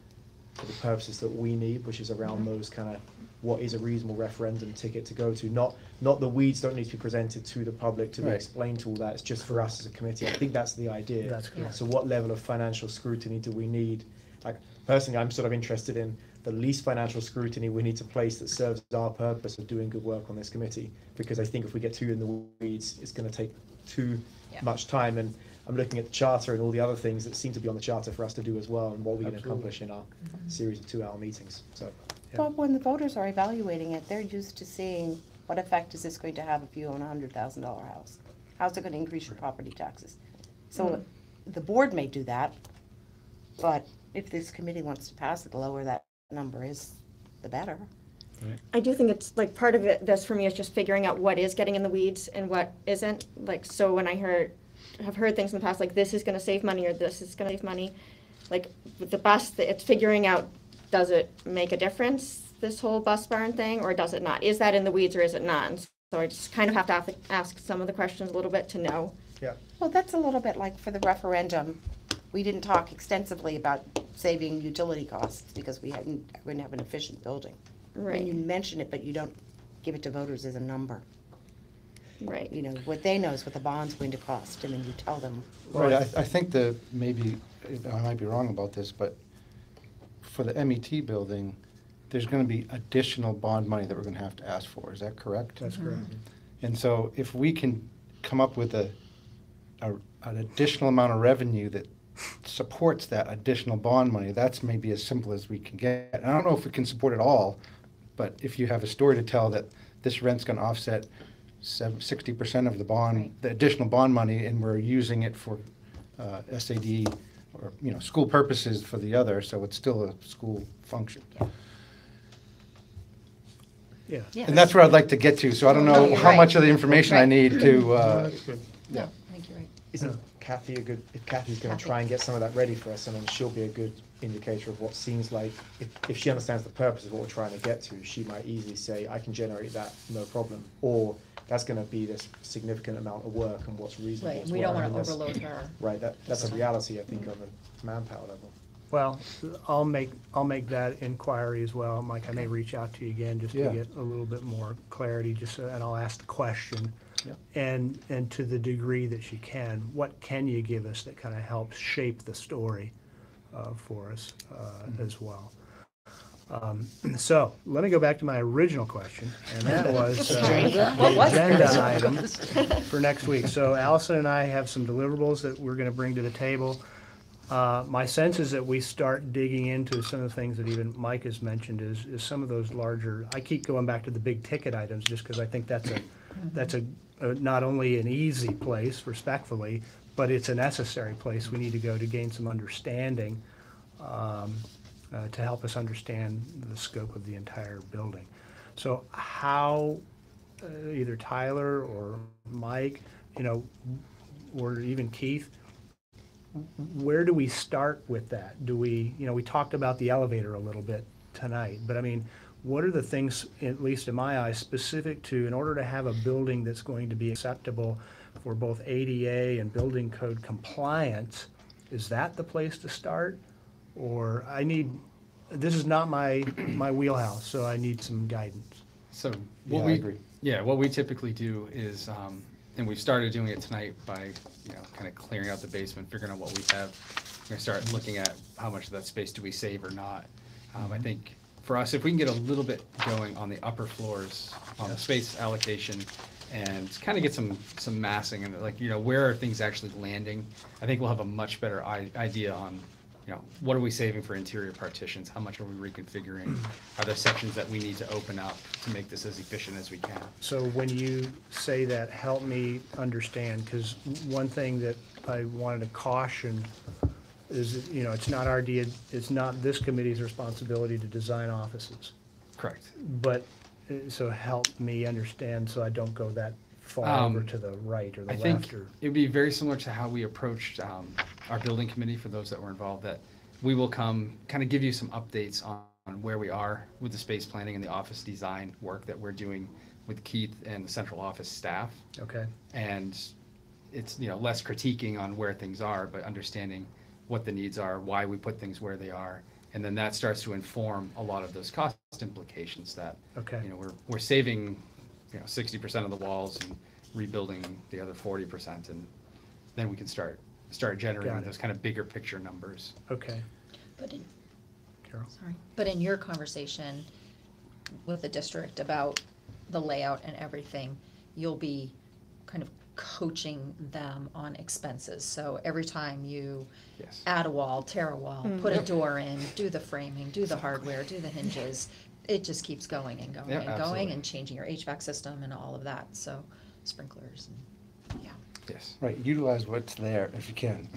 for the purposes that we need, which is around those kind of what is a reasonable referendum ticket to go to. Not the weeds don't need to be presented to the public to be Right. explained to all that. It's just for us as a committee. I think that's the idea. That's correct. So what level of financial scrutiny do we need? Like personally, I'm sort of interested in the least financial scrutiny we need to place that serves our purpose of doing good work on this committee. Because I think if we get too in the weeds, it's going to take too much time. And I'm looking at the charter and all the other things that seem to be on the charter for us to do as well, and what we can accomplish in our series of 2-hour meetings. So. But when the voters are evaluating it, they're used to seeing what effect is this going to have if you own a $100,000 house? How's it going to increase your property taxes? So the board may do that, but if this committee wants to pass it, the lower that number is, the better. I do think it's like part of it, this for me is just figuring out what is getting in the weeds and what isn't. Like, so when I have heard things in the past, like this is gonna save money or this is gonna save money, like with the bus, it's figuring out, does it make a difference, this whole bus barn thing, or does it not? Is that in the weeds or is it not? And so I just kind of have to ask some of the questions a little bit to know. Yeah. Well, that's a little bit like for the referendum. We didn't talk extensively about saving utility costs because we wouldn't have an efficient building. When you Right, mention it, but you don't give it to voters as a number. right. You know, what they know is what the bond's going to cost, and then you tell them. Right, I think maybe, I might be wrong about this, but for the MET building, there's gonna be additional bond money that we're gonna have to ask for, is that correct? That's correct. And so if we can come up with an additional amount of revenue that supports that additional bond money, that's maybe as simple as we can get. And I don't know if we can support it all, but if you have a story to tell that this rent's gonna offset 60% of the bond, the additional bond money, and we're using it for SAD or, school purposes for the other, so it's still a school function. Yeah. And that's where I'd like to get to, so I don't No, know you're how right. much of the information I need to, That's good. yeah. I think you're right. Isn't Kathy if Kathy's going to try and get some of that ready for us, and then she'll be a good indicator of what seems like, if she understands the purpose of what we're trying to get to, she might easily say, I can generate that, no problem. Or that's going to be this significant amount of work and what's reasonable. Right, as we well. don't I want mean, to overload her. Right, that's a reality, I think, of a manpower level. Well, I'll make that inquiry as well. Mike, I may reach out to you again just to Yeah. get a little bit more clarity, and I'll ask the question. Yep. And to the degree that you can, what can you give us that kind of helps shape the story for us as well? So let me go back to my original question, and that was the agenda item for next week. So Allison and I have some deliverables that we're going to bring to the table. My sense is that we start digging into some of the things that even Mike has mentioned is some of those larger, I keep going back to the big ticket items just because I think that's a not only an easy place, respectfully, but it's a necessary place we need to go to gain some understanding to help us understand the scope of the entire building. So how, either Tyler or Mike, or even Keith, where do we start with that? Do we, we talked about the elevator a little bit tonight, but I mean, what are the things, at least in my eyes, specific to, in order to have a building that's going to be acceptable for both ADA and building code compliance, is that the place to start? Or this is not my wheelhouse, so I need some guidance. So Yeah, what I agree. what we typically do is, and we've started doing it tonight by, kind of clearing out the basement, figuring out what we have. We're gonna start looking at how much of that space do we save or not. I think for us, if we can get a little bit going on the upper floors, on the space allocation, and kind of get some massing and where are things actually landing, I think we'll have a much better idea on what are we saving for interior partitions? How much are we reconfiguring? Are there sections that we need to open up to make this as efficient as we can? So when you say that, help me understand, because one thing that I wanted to caution is, it's not it's not this committee's responsibility to design offices. Correct. But, so help me understand so I don't go that far over to the right or the I left think or. it would be very similar to how we approached our building committee, for those that were involved, that we will come kind of give you some updates on where we are with the space planning and the office design work that we're doing with Keith and the central office staff. Okay, And it's, less critiquing on where things are, but understanding what the needs are, why we put things where they are. And then that starts to inform a lot of those cost implications that, okay. we're saving, 60% of the walls and rebuilding the other 40%. And then we can start generating Got it. those kind of bigger picture numbers. Okay, But in, Carol. sorry, but in your conversation with the district about the layout and everything, you'll be kind of coaching them on expenses. So every time you Yes. add a wall, tear a wall, put a door in, do the framing, do the hardware, do the hinges, it just keeps going and going Yeah, and going, absolutely. and changing your HVAC system and all of that, so sprinklers and, yeah. Yes. Right, utilize what's there if you can.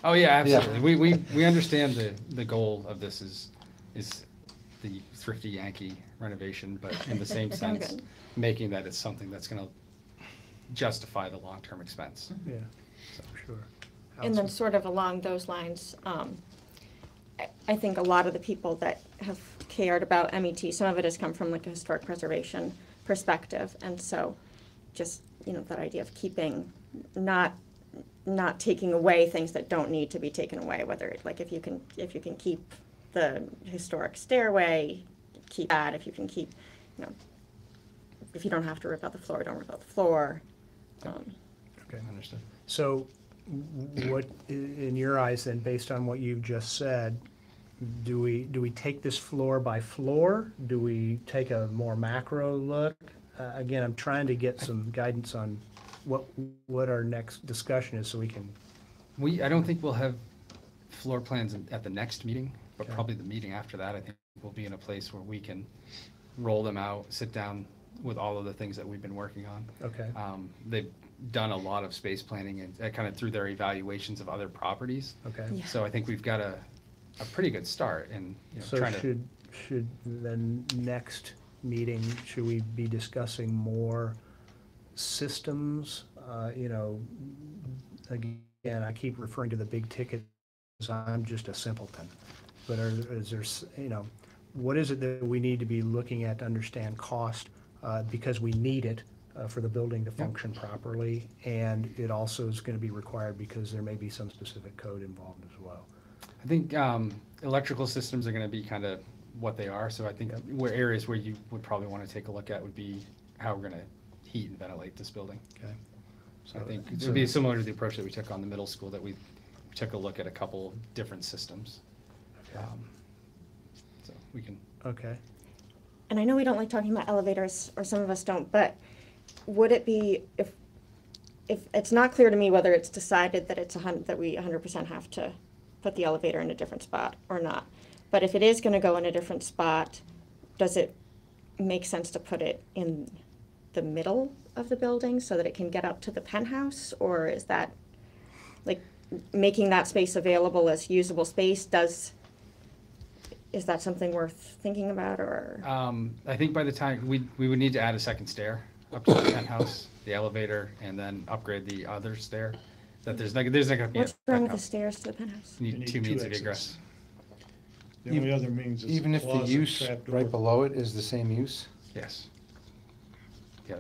Oh, yeah, absolutely. We understand the goal of this is the thrifty Yankee renovation, but in the same sense, Good. making that it's something that's gonna justify the long-term expense. Yeah, sure. And then Allison? sort of along those lines, I think a lot of the people that have cared about MET, some of it has come from like a historic preservation perspective. And so just, that idea of keeping, not taking away things that don't need to be taken away, whether like if you can keep the historic stairway, keep that. If you can keep, if you don't have to rip out the floor, don't rip out the floor. Okay. Understood. So what, in your eyes then, based on what you've just said, do we take this floor by floor? Do we take a more macro look? Again, I'm trying to get some guidance on what our next discussion is so we can, I don't think we'll have floor plans at the next meeting, but Okay. probably the meeting after that, I think we'll be in a place where we can roll them out, sit down with all of the things that we've been working on. okay, They've done a lot of space planning and kind of through their evaluations of other properties. okay. Yeah. So I think we've got a pretty good start in, So trying to. should the next meeting, should we be discussing more systems? Again, I keep referring to the big ticket, because I'm just a simpleton. But is there, what is it that we need to be looking at to understand cost? Because we need it for the building to function properly, and it also is going to be required because there may be some specific code involved as well. I think electrical systems are going to be kind of what they are. So I think where areas where you would probably want to take a look at would be how we're going to heat and ventilate this building. Okay. So I think it would be similar to the approach that we took on the middle school, that we took a look at a couple different systems. Okay. So we can. Okay. And I know we don't like talking about elevators, or some of us don't, but would it be, if it's not clear to me whether it's decided that that we 100% have to put the elevator in a different spot or not, but if it is going to go in a different spot, does it make sense to put it in the middle of the building so that it can get up to the penthouse? Or is that, like, making that space available as usable space, is that something worth thinking about? Or I think by the time, we would need to add a second stair up to the penthouse, the elevator, and then upgrade the other stair. That there's not going to be what's wrong with the backup. stairs to the penthouse? You You need need two two means of exits. egress. The only other means is Even if the closet, use trapdoor. right below it is the same use? Yes. Yeah,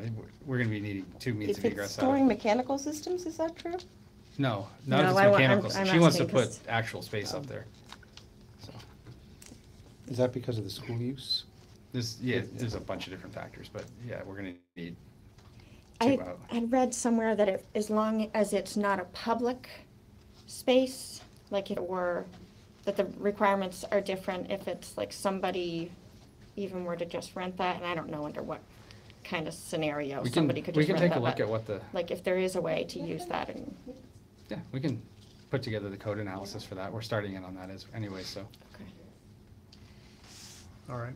we're going to be needing two means If of it's egress. storing mechanical systems, is that true? No, No, not if I it's wa- mechanical. I'm She wants to asking put 'cause- actual space up there. So Is that because of the school use? there's a bunch of different factors, but yeah, we're going to need I two out. had read somewhere that as long as it's not a public space, like if it were, that the requirements are different if it's like somebody even were to just rent that, and I don't know under what kind of scenario somebody could We just can rent take a that, look but, at what the, like if there is a way to use that, and yeah, we can put together the code analysis for that. We're starting in on that anyway, so. Okay. All right.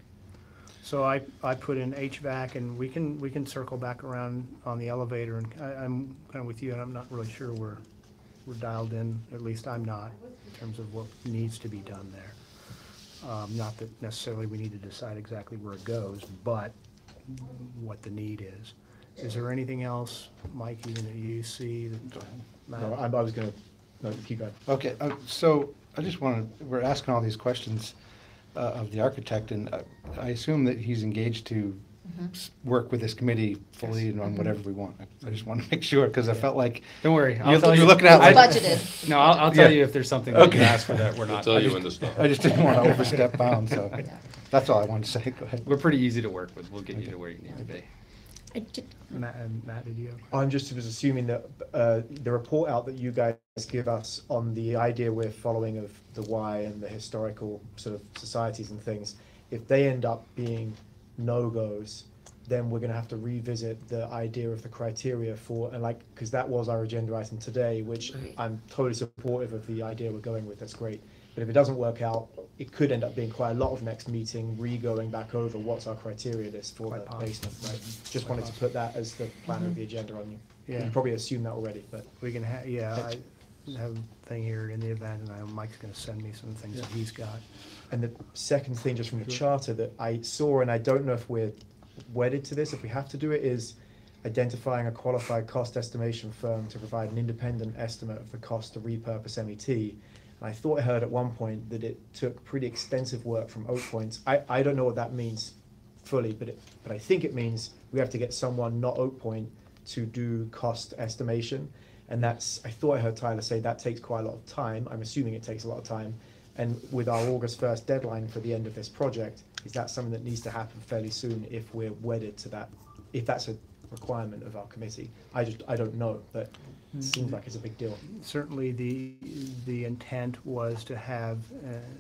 So I put in HVAC, and we can circle back around on the elevator, and I'm kind of with you, and I'm not really sure we're dialed in, at least I'm not, in terms of what needs to be done there. Not that necessarily we need to decide exactly where it goes, but what the need is. Is there anything else, Mikey, that you see that, Matt? No, I was gonna, no, keep going. Okay, so I just want to, we're asking all these questions of the architect, and I assume that he's engaged to work with this committee fully and on whatever we want. I just want to make sure, because I felt like. Don't worry, I'll You're tell you. you're looking at I- like. Budgeted. No, I'll tell Yeah. you if there's something that you Okay. ask for that we're I'll not. tell I you just- when to stop. I just didn't want to overstep bounds, so that's all I wanted to say. Go ahead. We're pretty easy to work with. We'll get you to where you need to be. I did, Matt, did you? I'm just was assuming that the report out that you guys give us on the idea we're following of the why and the historical sort of societies and things, if they end up being no-goes, then we're going to have to revisit the idea of the criteria for, and like, because that was our agenda item today, which Right. I'm totally supportive of the idea we're going with, that's great. But if it doesn't work out, it could end up being quite a lot of next meeting, going back over what's our criteria list for Quite the possible. basement, right? Just wanted to put that as the planner of the agenda on you. Yeah. You probably assumed that already, but We can have, yeah, I have a thing here in the event, and I know Mike's gonna send me some things that he's got. and the second thing just from the charter that I saw, and I don't know if we're wedded to this, if we have to do it, is identifying a qualified cost estimation firm to provide an independent estimate of the cost to repurpose MET. And I thought I heard at one point that it took pretty extensive work from Oak Point. I don't know what that means fully, but I think it means we have to get someone not Oak Point to do cost estimation. And that's, I thought I heard Tyler say that takes quite a lot of time. I'm assuming it takes a lot of time. And with our August 1st deadline for the end of this project, is that something that needs to happen fairly soon if we're wedded to that, if that's a requirement of our committee? I don't know, but it seems like it's a big deal. Certainly, the intent was to have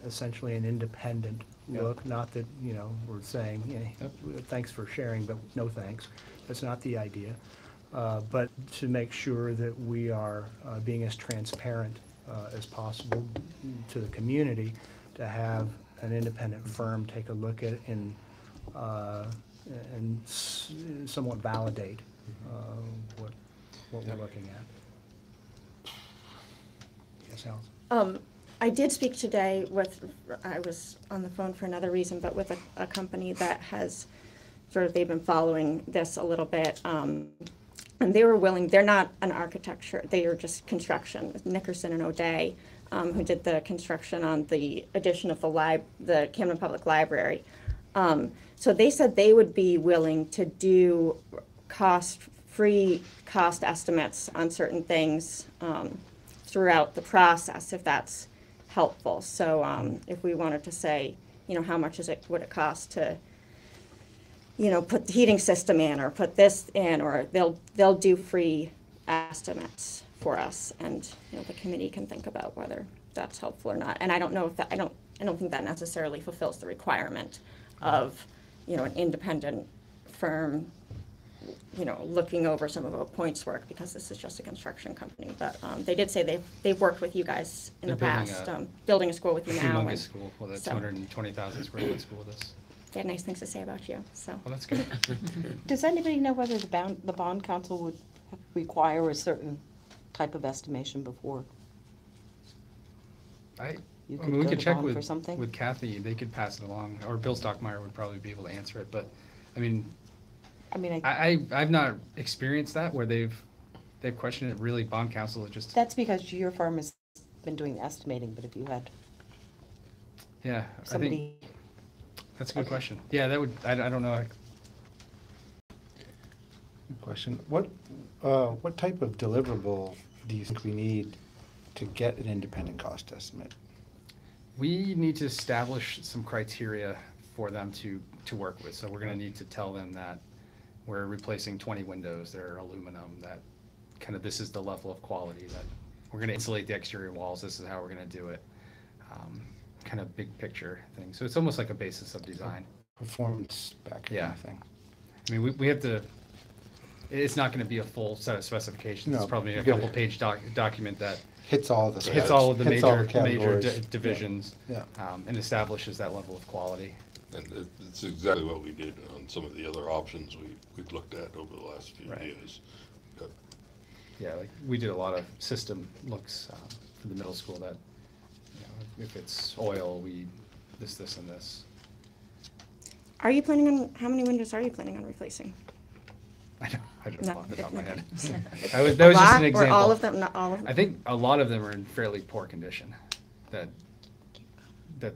essentially an independent Yeah. look, not that, we're saying, thanks for sharing, but no thanks. That's not the idea. But to make sure that we are being as transparent as possible to the community, to have an independent firm take a look at it and somewhat validate what we're looking at. Yes, Allison? I did speak today I was on the phone for another reason, but with a company that has they've been following this a little bit. And they were willing, they're not an architecture, they are just construction, Nickerson and O'Day, who did the construction on the addition of the Camden Public Library. So they said they would be willing to do free cost estimates on certain things throughout the process, if that's helpful. So if we wanted to say, how much would it cost to put the heating system in, or put this in, or they'll do free estimates for us, and the committee can think about whether that's helpful or not. And I don't know if that, I don't think that necessarily fulfills the requirement of an independent firm looking over some of Oak Point's work, because this is just a construction company. But they did say they've worked with you guys in the They're building past, building a school with you now. Humongous and school, with a so 220,000 square foot school with us. they had nice things to say about you, so. Well, that's good. Does anybody know whether the bond council would require a certain type of estimation before you I could mean, we go could to check bond for something? with Kathy, they could pass it along, or Bill Stockmeyer would probably be able to answer it, but, I mean, I mean, I've not experienced that where they've questioned it. Really, bond counsel is just, that's because your firm has been doing the estimating, but if you had yeah, I think, somebody, that's a good question. Yeah, that would, I don't know. Good question. What type of deliverable do you think we need to get an independent cost estimate? We need to establish some criteria for them to work with. So we're gonna need to tell them that we're replacing 20 windows, they're aluminum, that kind of, this is the level of quality, that we're gonna insulate the exterior walls, this is how we're gonna do it. Kind of big picture thing. So it's almost like a basis of design. Performance back Yeah. kind of thing. I mean, we have to, it's not gonna be a full set of specifications. No, It's probably a you gotta- couple-page document that Hits all the. hits all of the hits all major, the major categories. divisions. Yeah. And establishes that level of quality. And it's exactly what we did on some of the other options we've looked at over the last few Right. years. But Yeah, like, we did a lot of system looks for the middle school that, you know, if it's oil, this, and this. Are you planning on, how many windows are you planning on replacing? I don't No, know off the top of my head. okay. That was A just lot, an or example. all of them, not all of them? I think a lot of them are in fairly poor condition, that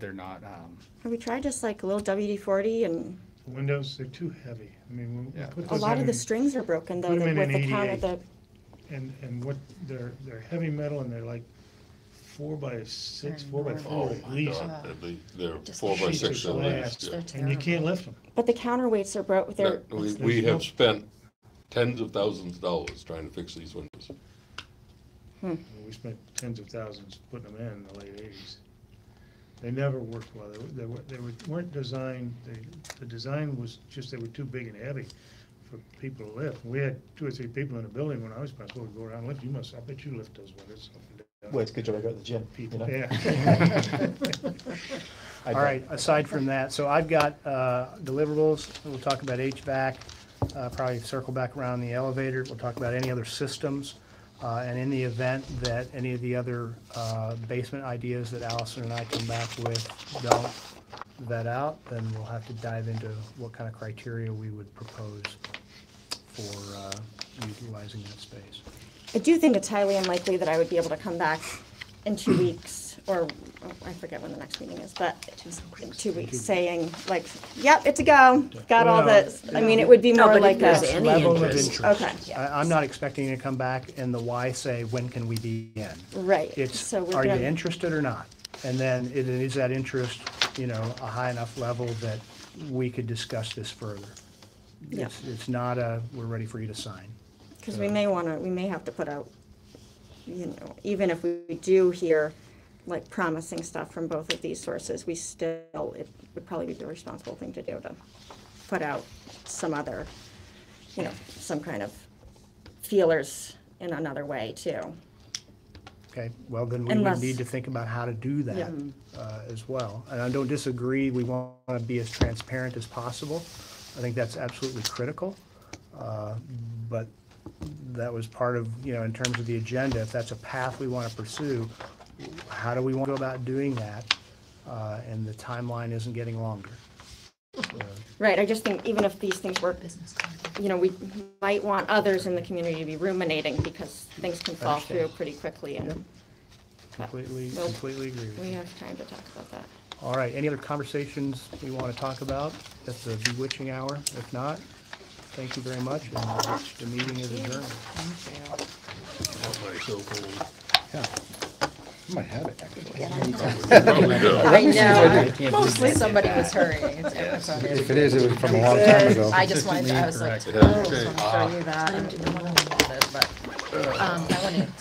they're not, Have we tried just like a little WD-40 and The windows, they're too heavy. I mean, we Yeah. put a those lot of in the strings are broken though, put 'em in with an the counter, 88. the, and what, they're heavy metal and they're like 4x6, They're 4x4 Oh, at my least. God, they're Just 4x6 sheets at of least. glass, yeah. and you can't lift them. but the counterweights are broke, they're, No, we there's have no- spent tens of thousands of dollars trying to fix these windows. We spent tens of thousands putting them in the late 80s. They never worked well. Weren't designed, the design was just, they were too big and heavy for people to lift. We had 2 or 3 people in the building when I was principal to go around and lift. You must, I bet you lift those windows up and down. Well, it's a good job I go to the gym, you know? Yeah. I All right, aside from that, so I've got deliverables, we'll talk about HVAC, probably circle back around the elevator, we'll talk about any other systems, and in the event that any of the other basement ideas that Allison and I come back with don't vet out, then we'll have to dive into what kind of criteria we would propose for utilizing that space. I do think it's highly unlikely that I would be able to come back in 2 weeks, or I forget when the next meeting is, but in 2 weeks, saying like, yep, it's a go, got all Well, this. I mean, it would be No, more but if like there's a, any Level of interest. interest. okay, I'm not expecting you to come back and the why say, when can we be in? right. It's, So we're are you gonna- interested or not? And then is that interest, you know, a high enough level that we could discuss this further? Yeah. It's not a, we're ready for you to sign. Because we may have to put out, you know, even if we do hear like promising stuff from both of these sources, we still, it would probably be the responsible thing to do to put out some other, you know, some kind of feelers in another way too. Okay, well, then we would Unless- need to think about how to do that Yeah. as well. And I don't disagree, we want to be as transparent as possible. I think that's absolutely critical. But that was part of, you know, in terms of the agenda, if that's a path we want to pursue, how do we want to go about doing that? And the timeline isn't getting longer. Right, I just think even if these things work, Business content. you know, we might want others in the community to be ruminating because things can fall through Understand. pretty quickly and Completely, Well, completely agree with we you. have time to talk about that. All right, any other conversations we want to talk about at the bewitching hour? If not, thank you very much, and the meeting is adjourned. My cell phone. Yeah. I might have it, actually. Probably do. I know, mostly somebody was hurrying. If it is, it was from a long time ago. I just wanted to, I was like, Consistently oh, incorrect. just want to show you that. I didn't want to look at it, but, I want to